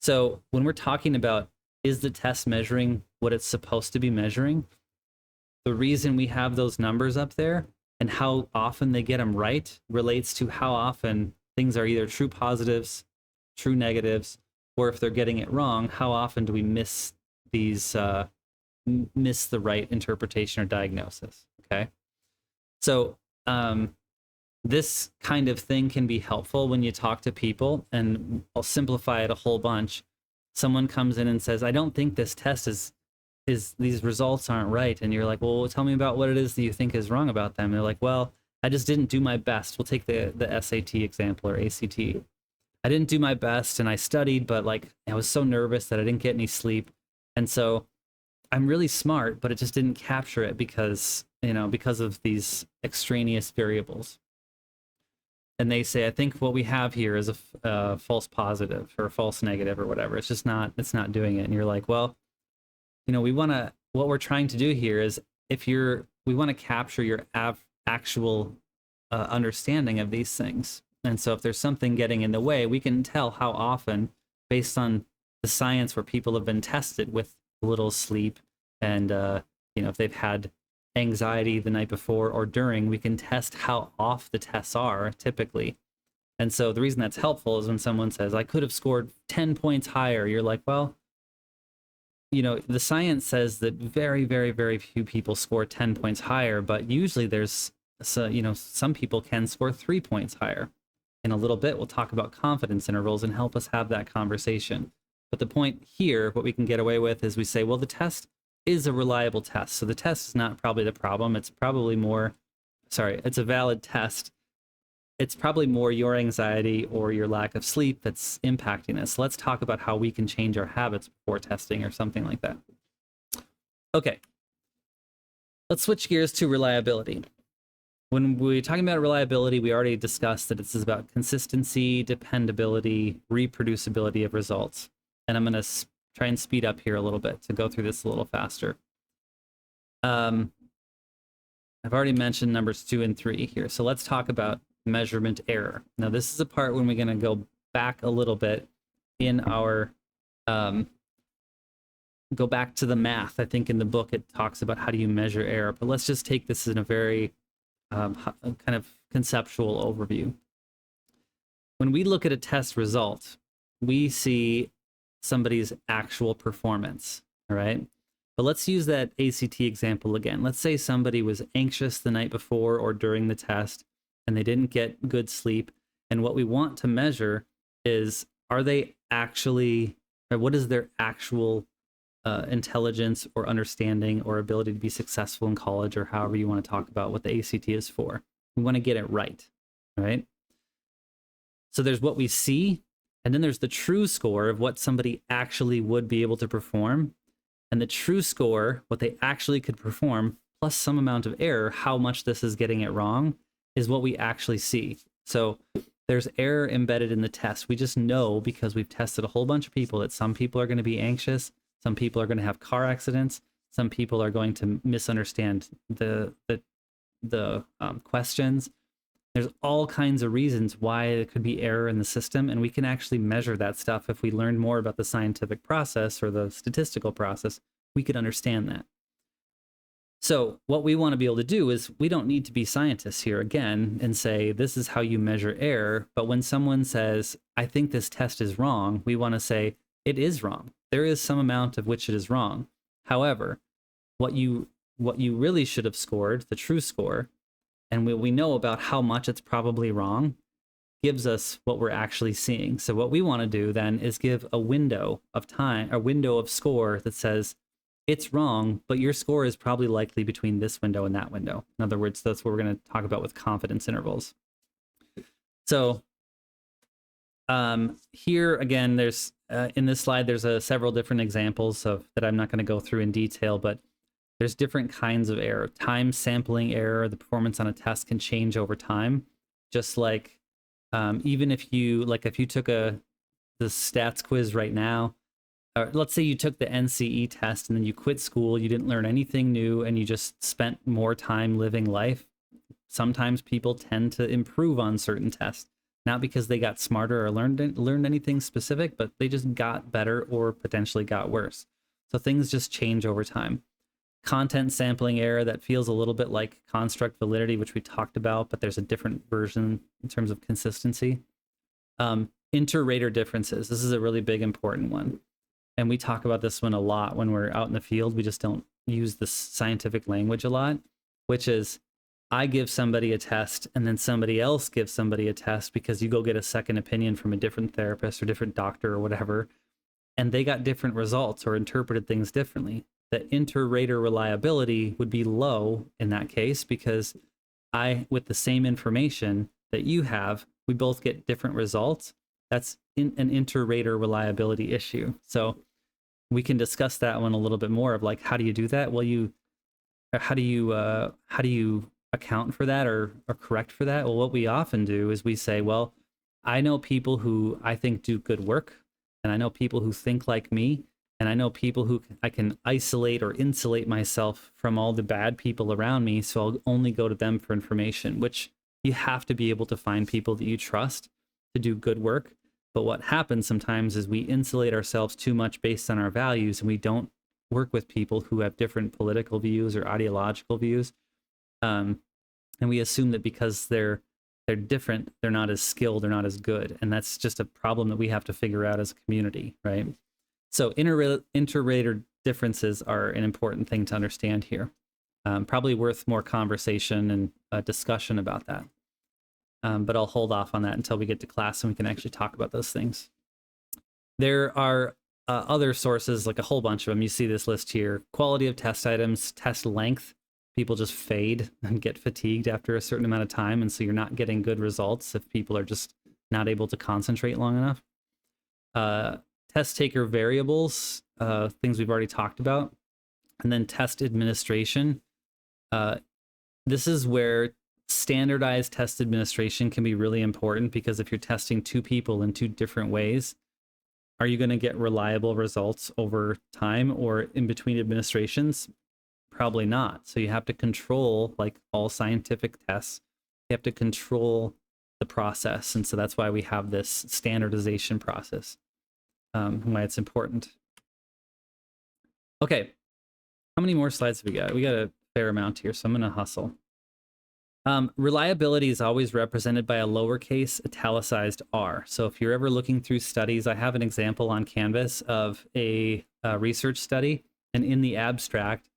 So when we're talking about, is the test measuring what it's supposed to be measuring? The reason we have those numbers up there and how often they get them right relates to how often things are either true positives, true negatives, or if they're getting it wrong, how often do we miss these, miss the right interpretation or diagnosis, okay? So this kind of thing can be helpful when you talk to people, and I'll simplify it a whole bunch. Someone comes in and says, I don't think this test is these results aren't right. And you're like, well, tell me about what it is that you think is wrong about them. And they're like, well, I just didn't do my best. We'll take the SAT example or ACT. I didn't do my best and I studied, but like I was so nervous that I didn't get any sleep. And so I'm really smart, but it just didn't capture it because, because of these extraneous variables. And they say, I think what we have here is a false positive or a false negative or whatever. It's not doing it. And you're like, well, what we're trying to do here is we want to capture your actual understanding of these things. And so if there's something getting in the way, we can tell how often, based on the science where people have been tested with little sleep and, if they've had anxiety the night before or during, we can test how off the tests are typically. And so the reason that's helpful is when someone says, I could have scored 10 points higher, you're like, well, the science says that very, very, very few people score 10 points higher, but usually some people can score 3 points higher. In a little bit, we'll talk about confidence intervals and help us have that conversation. But the point here, what we can get away with is we say, well, the test is a reliable test. So the test is not probably the problem. It's probably it's a valid test. It's probably more your anxiety or your lack of sleep that's impacting us. So let's talk about how we can change our habits before testing or something like that. Okay. Let's switch gears to reliability. When we're talking about reliability, we already discussed that this is about consistency, dependability, reproducibility of results. And I'm going to try and speed up here a little bit to go through this a little faster. I've already mentioned numbers 2 and 3 here. So let's talk about measurement error. Now, this is a part when we're going to go back a little bit in our, go back to the math. I think in the book, it talks about how do you measure error, but let's just take this in a very kind of conceptual overview. When we look at a test result, we see somebody's actual performance, all right? But let's use that ACT example again. Let's say somebody was anxious the night before or during the test, and they didn't get good sleep. And what we want to measure is, are they actually, or what is their actual intelligence or understanding or ability to be successful in college, or however you want to talk about what the ACT is for. We want to get it right, right? So there's what we see, and then there's the true score of what somebody actually would be able to perform. And the true score, what they actually could perform, plus some amount of error, how much this is getting it wrong, is what we actually see. So there's error embedded in the test. We just know because we've tested a whole bunch of people that some people are going to be anxious, some people are going to have car accidents, some people are going to misunderstand the questions. There's all kinds of reasons why it could be error in the system, and we can actually measure that stuff. If we learn more about the scientific process or the statistical process, we could understand that. So what we want to be able to do is, we don't need to be scientists here again and say, this is how you measure error. But when someone says, I think this test is wrong, we want to say, it is wrong. There is some amount of which it is wrong. However, what you really should have scored, the true score, and we know about how much it's probably wrong, gives us what we're actually seeing. So what we want to do then is give a window of time, a window of score that says, it's wrong, but your score is probably likely between this window and that window. In other words, that's what we're going to talk about with confidence intervals. So here again, there's in this slide, there's several different examples of that I'm not going to go through in detail, but there's different kinds of error. Time sampling error, the performance on a test can change over time. Just like even if you took the stats quiz right now, let's say you took the NCE test and then you quit school, you didn't learn anything new, and you just spent more time living life. Sometimes people tend to improve on certain tests, not because they got smarter or learned anything specific, but they just got better or potentially got worse. So things just change over time. Content sampling error, that feels a little bit like construct validity, which we talked about, but there's a different version in terms of consistency. Inter-rater differences. This is a really big, important one. And we talk about this one a lot when we're out in the field. We just don't use the scientific language a lot, which is I give somebody a test and then somebody else gives somebody a test because you go get a second opinion from a different therapist or different doctor or whatever, and they got different results or interpreted things differently. The inter-rater reliability would be low in that case because with the same information that you have, we both get different results. That's an inter-rater reliability issue. So we can discuss that one a little bit more of like, how do you do that? Well, how do you account for that or correct for that? Well, what we often do is we say, well, I know people who I think do good work, and I know people who think like me, and I know people who I can isolate or insulate myself from all the bad people around me, so I'll only go to them for information, which you have to be able to find people that you trust to do good work. But what happens sometimes is we insulate ourselves too much based on our values, and we don't work with people who have different political views or ideological views. And we assume that because they're different, they're not as skilled, they're not as good. And that's just a problem that we have to figure out as a community, right? So inter-rater differences are an important thing to understand here. Probably worth more conversation and discussion about that. But I'll hold off on that until we get to class and we can actually talk about those things. There are other sources, like a whole bunch of them. You see this list here. Quality of test items, test length. People just fade and get fatigued after a certain amount of time, and so you're not getting good results if people are just not able to concentrate long enough. Test taker variables, things we've already talked about. And then test administration. This is where standardized test administration can be really important, because if you're testing two people in two different ways, are you going to get reliable results over time or in between administrations? Probably not. So you have to control, like all scientific tests, you have to control the process. And so that's why we have this standardization process, why it's important. Okay. How many more slides have we got? We got a fair amount here, so I'm going to hustle. Reliability is always represented by a lowercase italicized r. So if you're ever looking through studies, I have an example on Canvas of a research study, and in the abstract,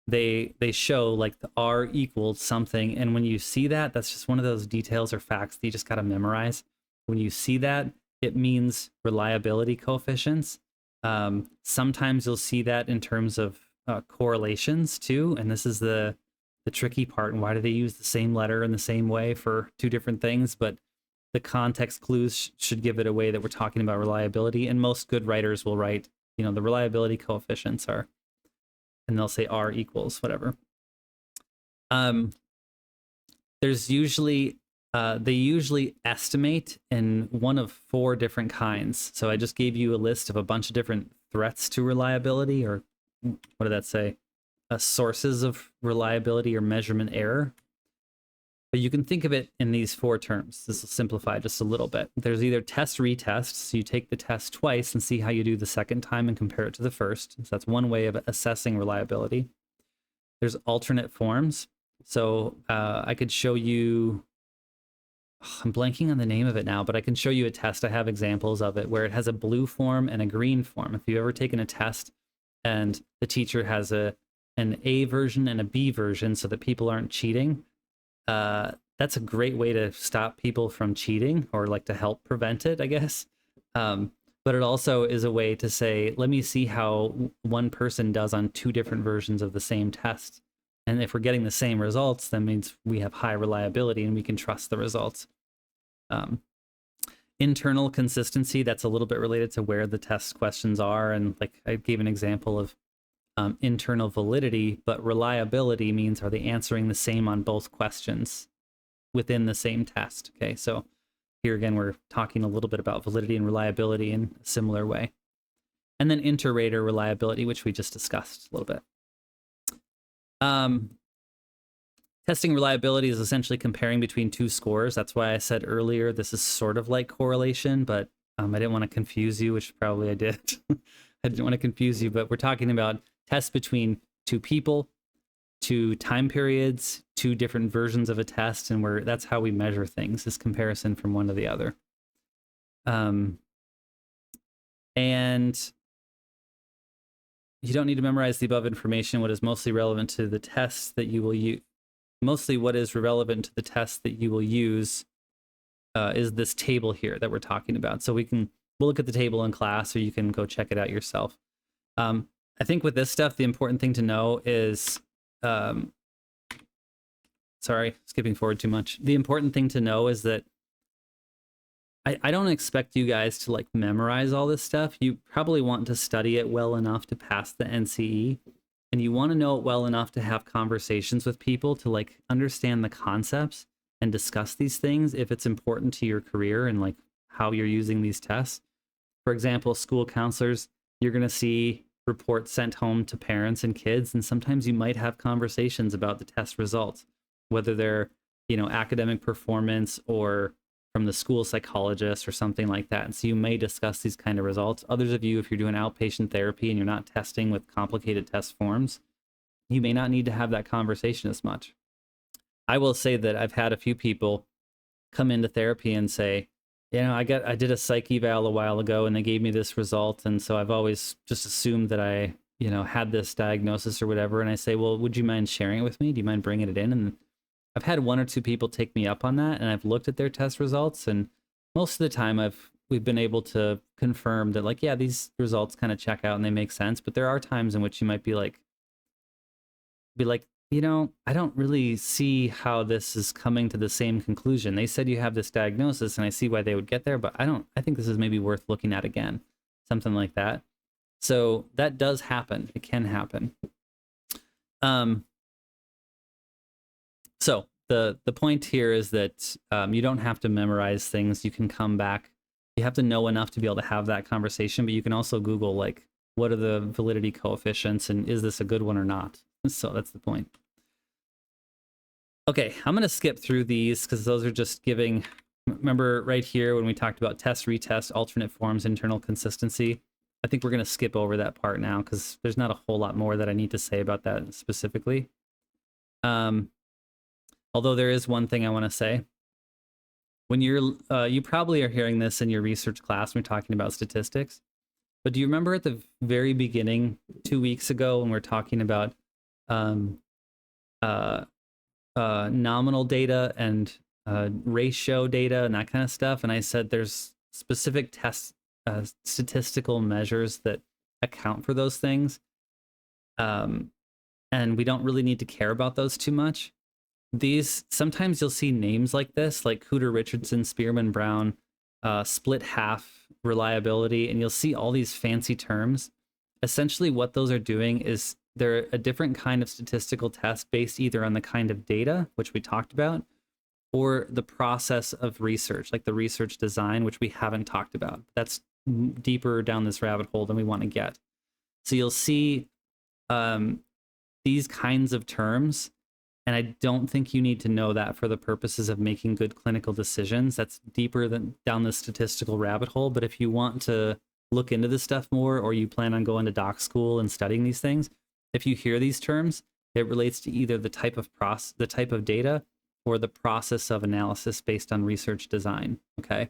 they show like the r equals something, and when you see that, that's just one of those details or facts that you just got to memorize. When you see that, it means reliability coefficients. Sometimes you'll see that in terms of correlations too, and this is the tricky part. And why do they use the same letter in the same way for two different things? But the context clues should give it away that we're talking about reliability. And most good writers will write, you know, the reliability coefficients are, and they'll say R equals whatever. There's usually, they usually estimate in one of four different kinds. So I just gave you a list of a bunch of different threats to reliability, or what did that say? Sources of reliability or measurement error. But you can think of it in these four terms. This will simplify just a little bit. There's either test retest, so you take the test twice and see how you do the second time and compare it to the first. So that's one way of assessing reliability. There's alternate forms. So I could show you, I'm blanking on the name of it now, but I can show you a test. I have examples of it where it has a blue form and a green form. If you've ever taken a test and the teacher has an A version and a B version so that people aren't cheating, that's a great way to stop people from cheating, or like to help prevent it, I guess. But it also is a way to say, let me see how one person does on two different versions of the same test. And if we're getting the same results, that means we have high reliability and we can trust the results. Internal consistency, that's a little bit related to where the test questions are. And like I gave an example of internal validity, but reliability means, are they answering the same on both questions within the same test? Okay, so here again, we're talking a little bit about validity and reliability in a similar way. and then inter-rater reliability, which we just discussed a little bit. Testing reliability is essentially comparing between two scores. That's why I said earlier this is sort of like correlation, but I didn't want to confuse you, which probably I did. I didn't want to confuse you, but we're talking about tests between two people, two time periods, two different versions of a test, and that's how we measure things, is comparison from one to the other. And you don't need to memorize the above information. What is mostly relevant to the tests that you will use, mostly what is relevant to the tests that you will use is this table here that we're talking about. So we'll look at the table in class, or you can go check it out yourself. I think with this stuff, the important thing to know is, sorry, skipping forward too much. The important thing to know is that I don't expect you guys to like memorize all this stuff. You probably want to study it well enough to pass the NCE, and you want to know it well enough to have conversations with people to like understand the concepts and discuss these things if it's important to your career and like how you're using these tests. For example, school counselors, you're going to see reports sent home to parents and kids, and sometimes you might have conversations about the test results, whether they're, academic performance or from the school psychologist or something like that. And so you may discuss these kind of results. Others of you, if you're doing outpatient therapy and you're not testing with complicated test forms, you may not need to have that conversation as much. I will say that I've had a few people come into therapy and say, I did a psych eval a while ago and they gave me this result. And so I've always just assumed that I, had this diagnosis or whatever. And I say, well, would you mind sharing it with me? Do you mind bringing it in? And I've had one or two people take me up on that, and I've looked at their test results, and most of the time we've been able to confirm that, like, yeah, these results kind of check out and they make sense. But there are times in which you might be like, I don't really see how this is coming to the same conclusion. They said you have this diagnosis, and I see why they would get there, but I think this is maybe worth looking at again, something like that. So that does happen. It can happen. So the point here is that you don't have to memorize things. You can come back. You have to know enough to be able to have that conversation, but you can also Google, like, what are the validity coefficients and is this a good one or not? So that's the point. Okay, I'm going to skip through these because those are just giving, remember right here when we talked about test, retest, alternate forms, internal consistency. I think we're going to skip over that part now because there's not a whole lot more that I need to say about that specifically. Although there is one thing I want to say. When you probably are hearing this in your research class when we're talking about statistics, but do you remember at the very beginning, 2 weeks ago, when we're talking about nominal data and ratio data and that kind of stuff? And I said there's specific test statistical measures that account for those things. And we don't really need to care about those too much. Sometimes you'll see names like this, like Cooter, Richardson, Spearman, Brown, split half reliability, and you'll see all these fancy terms. Essentially what those are doing is they're a different kind of statistical test based either on the kind of data, which we talked about, or the process of research, like the research design, which we haven't talked about. That's deeper down this rabbit hole than we want to get. So you'll see these kinds of terms, and I don't think you need to know that for the purposes of making good clinical decisions. That's deeper than down the statistical rabbit hole. But if you want to look into this stuff more, or you plan on going to doc school and studying these things, if you hear these terms, it relates to either the type of data or the process of analysis based on research design. Okay,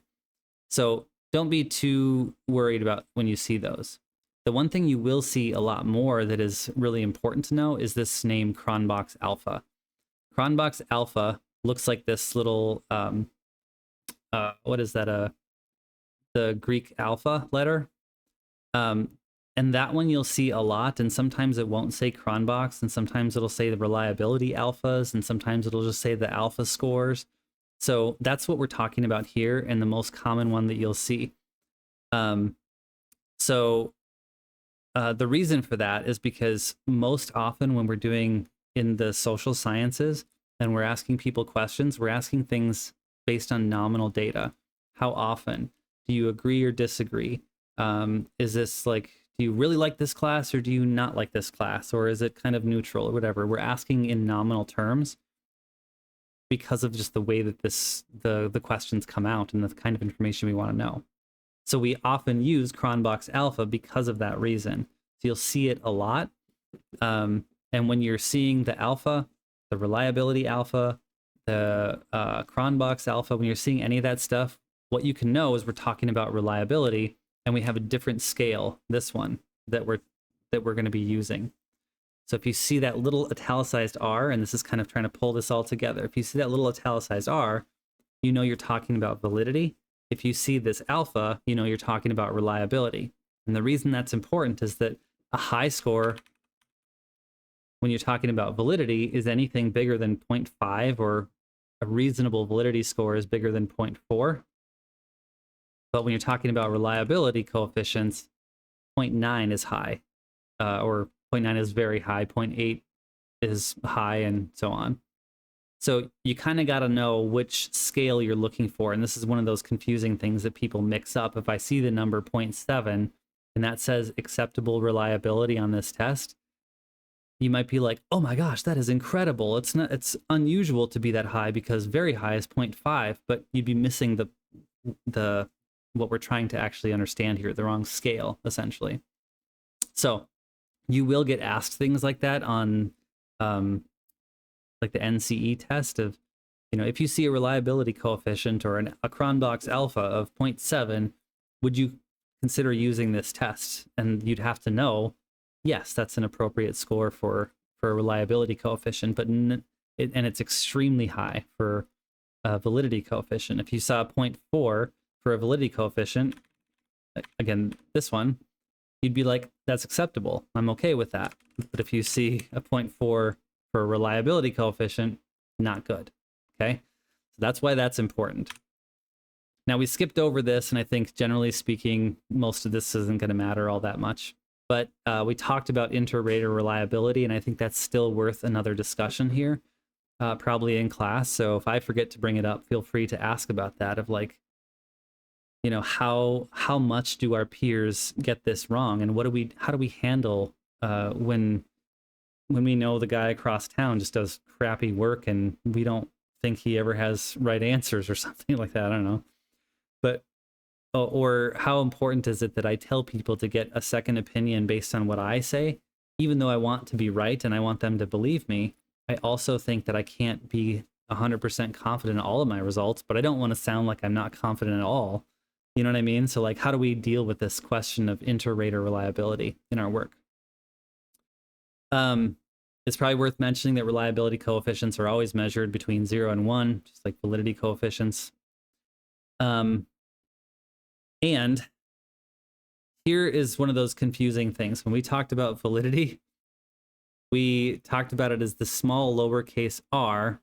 so don't be too worried about when you see those. The one thing you will see a lot more that is really important to know is this name Cronbach's alpha. Cronbach's alpha looks like this little, what is that? The Greek alpha letter. And that one you'll see a lot, and sometimes it won't say Cronbach's, and sometimes it'll say the reliability alphas, and sometimes it'll just say the alpha scores. So that's what we're talking about here, and the most common one that you'll see. The reason for that is because most often when we're doing in the social sciences and we're asking people questions, we're asking things based on nominal data. How often? Do you agree or disagree? Is this like Do you really like this class or do you not like this class? Or is it kind of neutral or whatever? We're asking in nominal terms because of just the way that the questions come out and the kind of information we want to know. So we often use Cronbach's alpha because of that reason. So you'll see it a lot. And when you're seeing the alpha, the reliability alpha, the Cronbach's alpha, when you're seeing any of that stuff, what you can know is we're talking about reliability, and we have a different scale, this one, that we're going to be using. So if you see that little italicized R, and this is kind of trying to pull this all together, if you see that little italicized R, you know you're talking about validity. If you see this alpha, you know you're talking about reliability. And the reason that's important is that a high score, when you're talking about validity, is anything bigger than 0.5, or a reasonable validity score is bigger than 0.4. But when you're talking about reliability coefficients, 0.9 is high, or 0.9 is very high, 0.8 is high, and so on. So you kind of got to know which scale you're looking for. And this is one of those confusing things that people mix up. If I see the number 0.7 and that says acceptable reliability on this test, you might be like, oh my gosh, that is incredible. It's unusual to be that high, because very high is 0.5, but you'd be missing the what we're trying to actually understand here, the wrong scale, essentially. So you will get asked things like that on like the NCE test of, if you see a reliability coefficient or a Cronbach's alpha of 0.7, would you consider using this test? And you'd have to know, yes, that's an appropriate score for a reliability coefficient, but it's extremely high for a validity coefficient. If you saw 0.4 for a validity coefficient, again, this one, you'd be like, that's acceptable. I'm okay with that. But if you see a 0.4 for a reliability coefficient, not good. Okay? So that's why that's important. Now, we skipped over this, and I think generally speaking, most of this isn't going to matter all that much. But we talked about inter-rater reliability, and I think that's still worth another discussion here, probably in class. So if I forget to bring it up, feel free to ask about that, of like, how much do our peers get this wrong, and how do we handle when we know the guy across town just does crappy work and we don't think he ever has right answers or something like that? I don't know. But or how important is it that I tell people to get a second opinion based on what I say, even though I want to be right and I want them to believe me? I also think that I can't be 100% confident in all of my results, but I don't want to sound like I'm not confident at all. You know what I mean? So like, how do we deal with this question of inter-rater reliability in our work? It's probably worth mentioning that reliability coefficients are always measured between 0 and 1, just like validity coefficients. And here is one of those confusing things. When we talked about validity, we talked about it as the small lowercase r.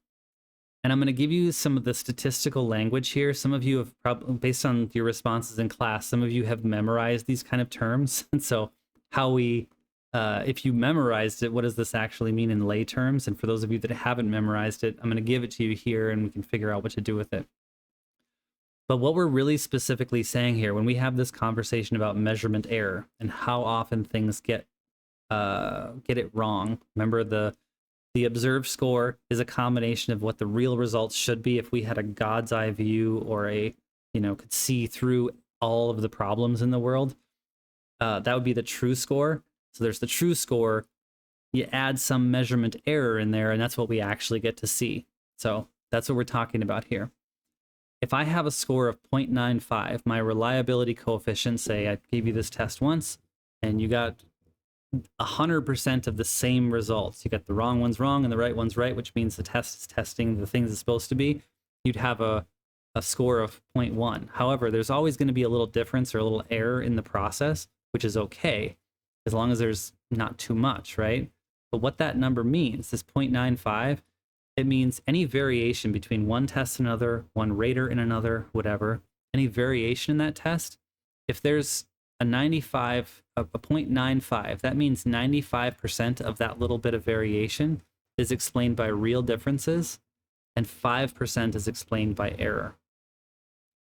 And I'm going to give you some of the statistical language here. Some of you have probably, based on your responses in class, some of you have memorized these kind of terms. And so if you memorized it, what does this actually mean in lay terms? And for those of you that haven't memorized it, I'm going to give it to you here and we can figure out what to do with it. But what we're really specifically saying here, when we have this conversation about measurement error and how often things get it wrong, remember the observed score is a combination of what the real results should be if we had a God's eye view, or could see through all of the problems in the world. That would be the true score. So there's the true score. You add some measurement error in there, and that's what we actually get to see. So that's what we're talking about here. If I have a score of 0.95, my reliability coefficient, say I gave you this test once, and you got 100% of the same results. You got the wrong ones wrong and the right ones right, which means the test is testing the things it's supposed to be. You'd have a score of 0.1. However, there's always going to be a little difference or a little error in the process, which is okay, as long as there's not too much, right? But what that number means, this 0.95, it means any variation between one test and another, one rater and another, whatever, any variation in that test, if there's a 0.95, that means 95% of that little bit of variation is explained by real differences, and 5% is explained by error.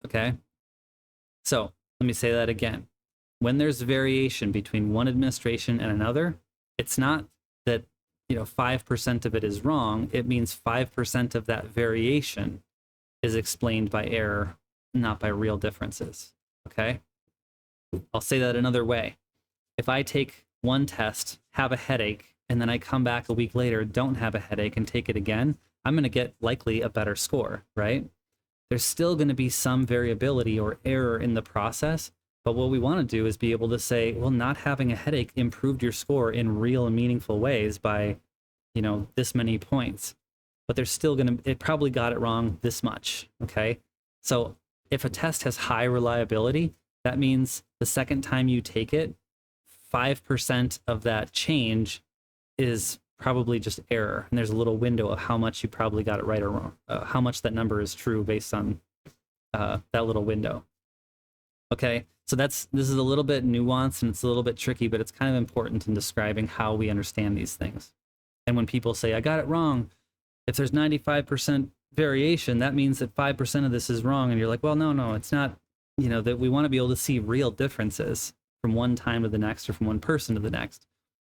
Okay? So let me say that again. when there's variation between one administration and another, it's not that 5% of it is wrong. It means 5% of that variation is explained by error, not by real differences. Okay? I'll say that another way. If I take one test, have a headache, and then I come back a week later, don't have a headache, and take it again, I'm going to get likely a better score, right? There's still going to be some variability or error in the process, but what we want to do is be able to say, well, not having a headache improved your score in real and meaningful ways by, this many points. But there's still it probably got it wrong this much, okay? So if a test has high reliability, that means the second time you take it, 5% of that change is probably just error. And there's a little window of how much you probably got it right or wrong, how much that number is true based on that little window. Okay, so this is a little bit nuanced and it's a little bit tricky, but it's kind of important in describing how we understand these things. And when people say, I got it wrong, if there's 95% variation, that means that 5% of this is wrong. And you're like, well, no, it's not, that we want to be able to see real differences from one time to the next or from one person to the next.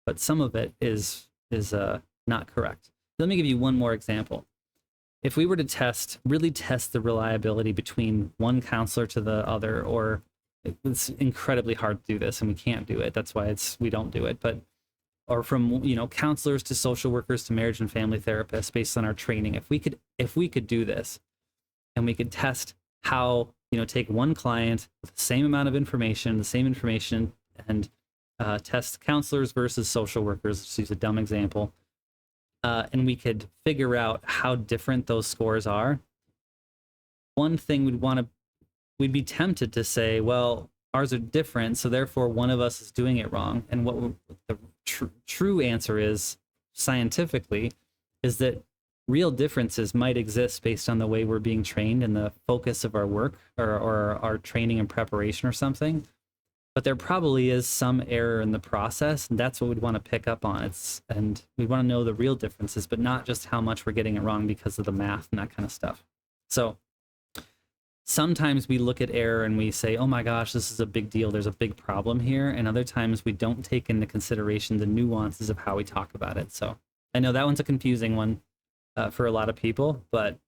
But some of it is not correct. Let me give you one more example. If we were to really test the reliability between one counselor to the other, or it's incredibly hard to do this and we can't do it. That's why we don't do it. But or from counselors to social workers to marriage and family therapists based on our training. If we could do this and we could test how, take one client with the same amount of information, and test counselors versus social workers, let's use a dumb example, and we could figure out how different those scores are. One thing we'd be tempted to say, well, ours are different, so therefore one of us is doing it wrong. And what the true answer is, scientifically, is that real differences might exist based on the way we're being trained and the focus of our work or our training and preparation or something. But there probably is some error in the process, and that's what we'd want to pick up on. And we want to know the real differences, but not just how much we're getting it wrong because of the math and that kind of stuff. So sometimes we look at error and we say, oh my gosh, this is a big deal. There's a big problem here. And other times we don't take into consideration the nuances of how we talk about it. So I know that one's a confusing one for a lot of people, but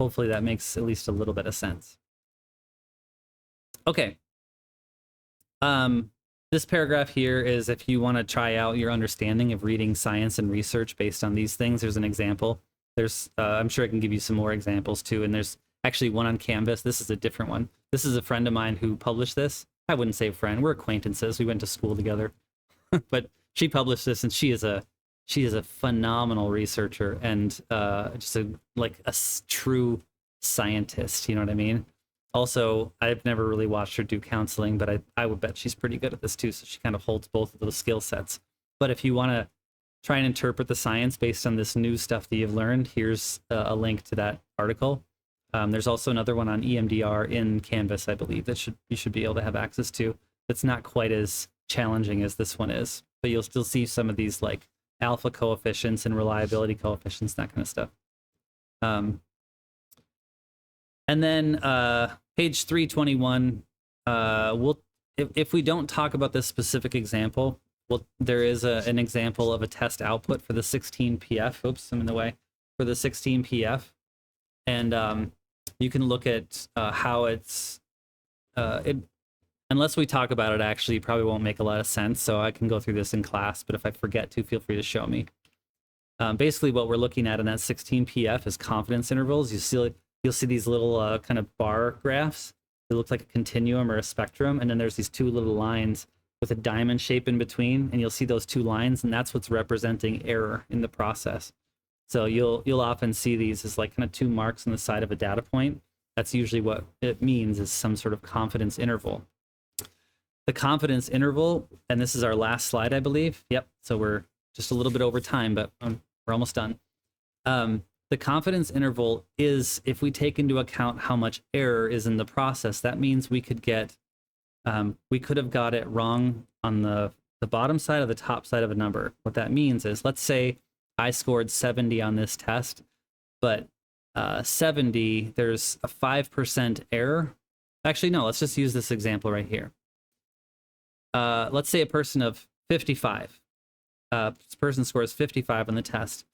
hopefully that makes at least a little bit of sense. Okay. This paragraph here is if you want to try out your understanding of reading science and research based on these things. There's an example. I'm sure I can give you some more examples too. And there's actually one on Canvas. This is a different one. This is a friend of mine who published this. I wouldn't say a friend. We're acquaintances. We went to school together. But she published this, and she is a phenomenal researcher and just a true scientist. You know what I mean? Also, I've never really watched her do counseling, but I would bet she's pretty good at this too. So she kind of holds both of those skill sets. But if you want to try and interpret the science based on this new stuff that you've learned, here's a link to that article. There's also another one on EMDR in Canvas, I believe, that you should be able to have access to. It's not quite as challenging as this one is, but you'll still see some of these like alpha coefficients and reliability coefficients, that kind of stuff. And then page 321, if we don't talk about this specific example, there is an example of a test output for the 16PF. Oops, I'm in the way. For the 16PF. And you can look at how unless we talk about it, actually, probably won't make a lot of sense. So I can go through this in class, but if I forget to, feel free to show me. Basically, what we're looking at in that 16PF is confidence intervals. You'll see these little kind of bar graphs. They look like a continuum or a spectrum, and then there's these two little lines with a diamond shape in between, and you'll see those two lines, and that's what's representing error in the process. So you'll often see these as like kind of two marks on the side of a data point. That's usually what it means, is some sort of confidence interval. The confidence interval, and this is our last slide, I believe. Yep, so we're just a little bit over time, but we're almost done. The confidence interval is, if we take into account how much error is in the process, that means we could have got it wrong on the bottom side or the top side of a number. What that means is, let's say I scored 70 on this test, but 70, there's a 5% error. Actually, no, let's just use this example right here. let's say a person of 55. This person scores 55 on the test,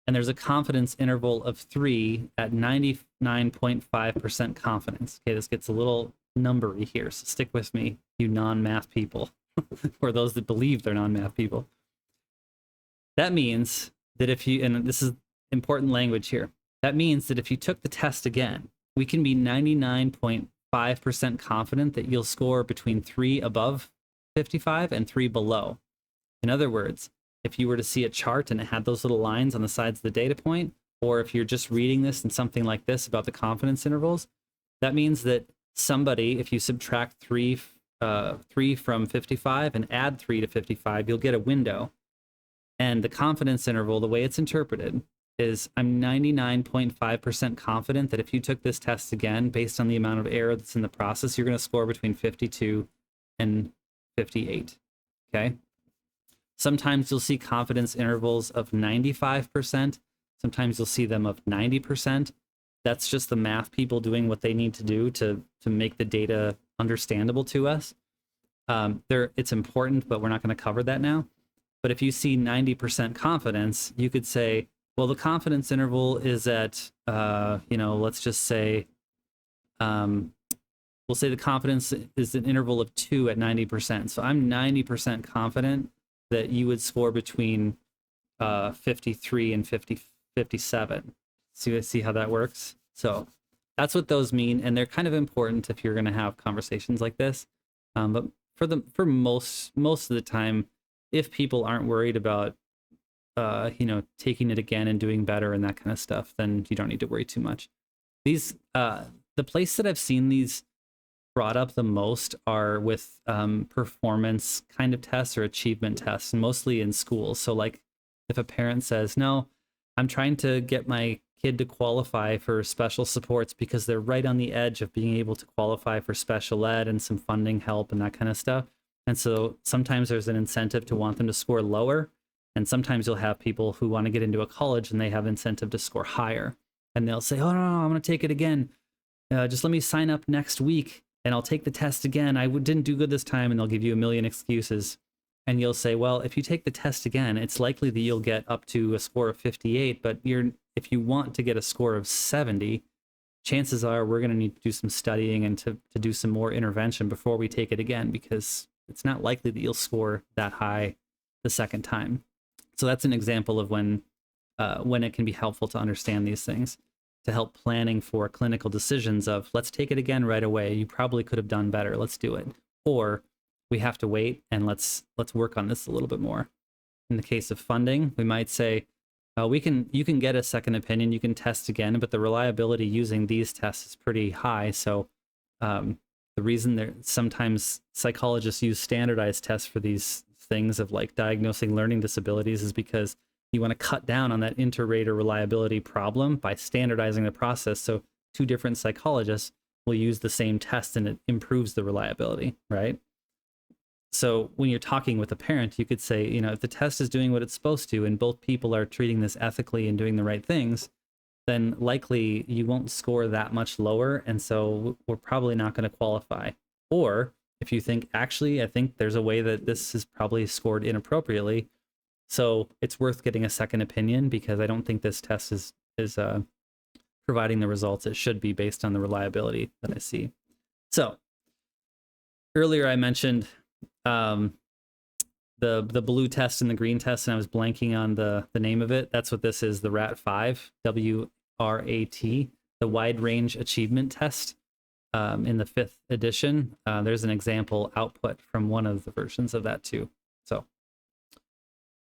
and there's a confidence interval of 3 at 99.5% confidence. Okay, this gets a little numbery here, so stick with me, you non-math people, or those that believe they're non-math people. That means that if you, and this is important language here, that means that if you took the test again, we can be 99.5% confident that you'll score between 3 above 55 and 3 below. In other words, if you were to see a chart and it had those little lines on the sides of the data point, or if you're just reading this and something like this about the confidence intervals, that means that somebody, if you subtract 3 from 55 and add 3 to 55, you'll get a window. And the confidence interval, the way it's interpreted, is I'm 99.5% confident that if you took this test again, based on the amount of error that's in the process, you're going to score between 52 and 58. Okay? Sometimes you'll see confidence intervals of 95%. Sometimes you'll see them of 90%. That's just the math people doing what they need to do to make the data understandable to us. It's important, but we're not going to cover that now. But if you see 90% confidence, you could say, well, the confidence interval is at, let's just say, we'll say the confidence is an interval of 2 at 90%. So I'm 90% confident that you would score between 53 and 57. See how that works? So that's what those mean, and they're kind of important if you're going to have conversations like this. But for most of the time, if people aren't worried about taking it again and doing better and that kind of stuff, then you don't need to worry too much. These the place that I've seen these brought up the most are with performance kind of tests or achievement tests, and mostly in schools. So like if a parent says, no, I'm trying to get my kid to qualify for special supports because they're right on the edge of being able to qualify for special ed and some funding help and that kind of stuff. And so sometimes there's an incentive to want them to score lower. And sometimes you'll have people who want to get into a college and they have incentive to score higher. And they'll say, oh, no, I'm going to take it again. Just let me sign up next week and I'll take the test again. I didn't do good this time. And they'll give you a million excuses. And you'll say, well, if you take the test again, it's likely that you'll get up to a score of 58. But if you want to get a score of 70, chances are we're going to need to do some studying and to do some more intervention before we take it again, because it's not likely that you'll score that high the second time. So that's an example of when it can be helpful to understand these things to help planning for clinical decisions of, let's take it again right away. You probably could have done better. Let's do it. Or we have to wait and let's work on this a little bit more. In the case of funding, we might say, you can get a second opinion, you can test again, but the reliability using these tests is pretty high. So the reason sometimes psychologists use standardized tests for these things of like diagnosing learning disabilities is because you want to cut down on that inter-rater reliability problem by standardizing the process. So 2 different psychologists will use the same test and it improves the reliability, right? So when you're talking with a parent, you could say, if the test is doing what it's supposed to and both people are treating this ethically and doing the right things, then likely you won't score that much lower. And so we're probably not going to qualify. Or if you think, actually, I think there's a way that this is probably scored inappropriately, so it's worth getting a second opinion because I don't think this test is providing the results it should be based on the reliability that I see. So earlier I mentioned the blue test and the green test, and I was blanking on the name of it. That's what this is, the RAT5, WRAT, the Wide Range Achievement Test. In the 5th edition, there's an example output from one of the versions of that too. So,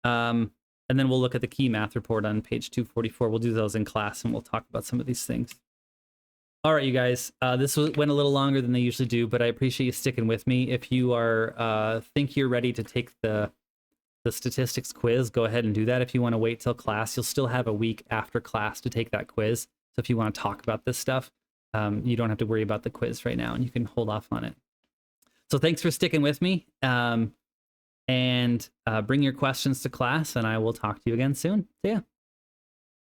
and then we'll look at the key math report on page 244. We'll do those in class and we'll talk about some of these things. All right, you guys, this went a little longer than they usually do, but I appreciate you sticking with me. If you are think you're ready to take the statistics quiz, go ahead and do that. If you want to wait till class, you'll still have a week after class to take that quiz. So if you want to talk about this stuff, you don't have to worry about the quiz right now and you can hold off on it. So thanks for sticking with me, and bring your questions to class and I will talk to you again soon. See ya.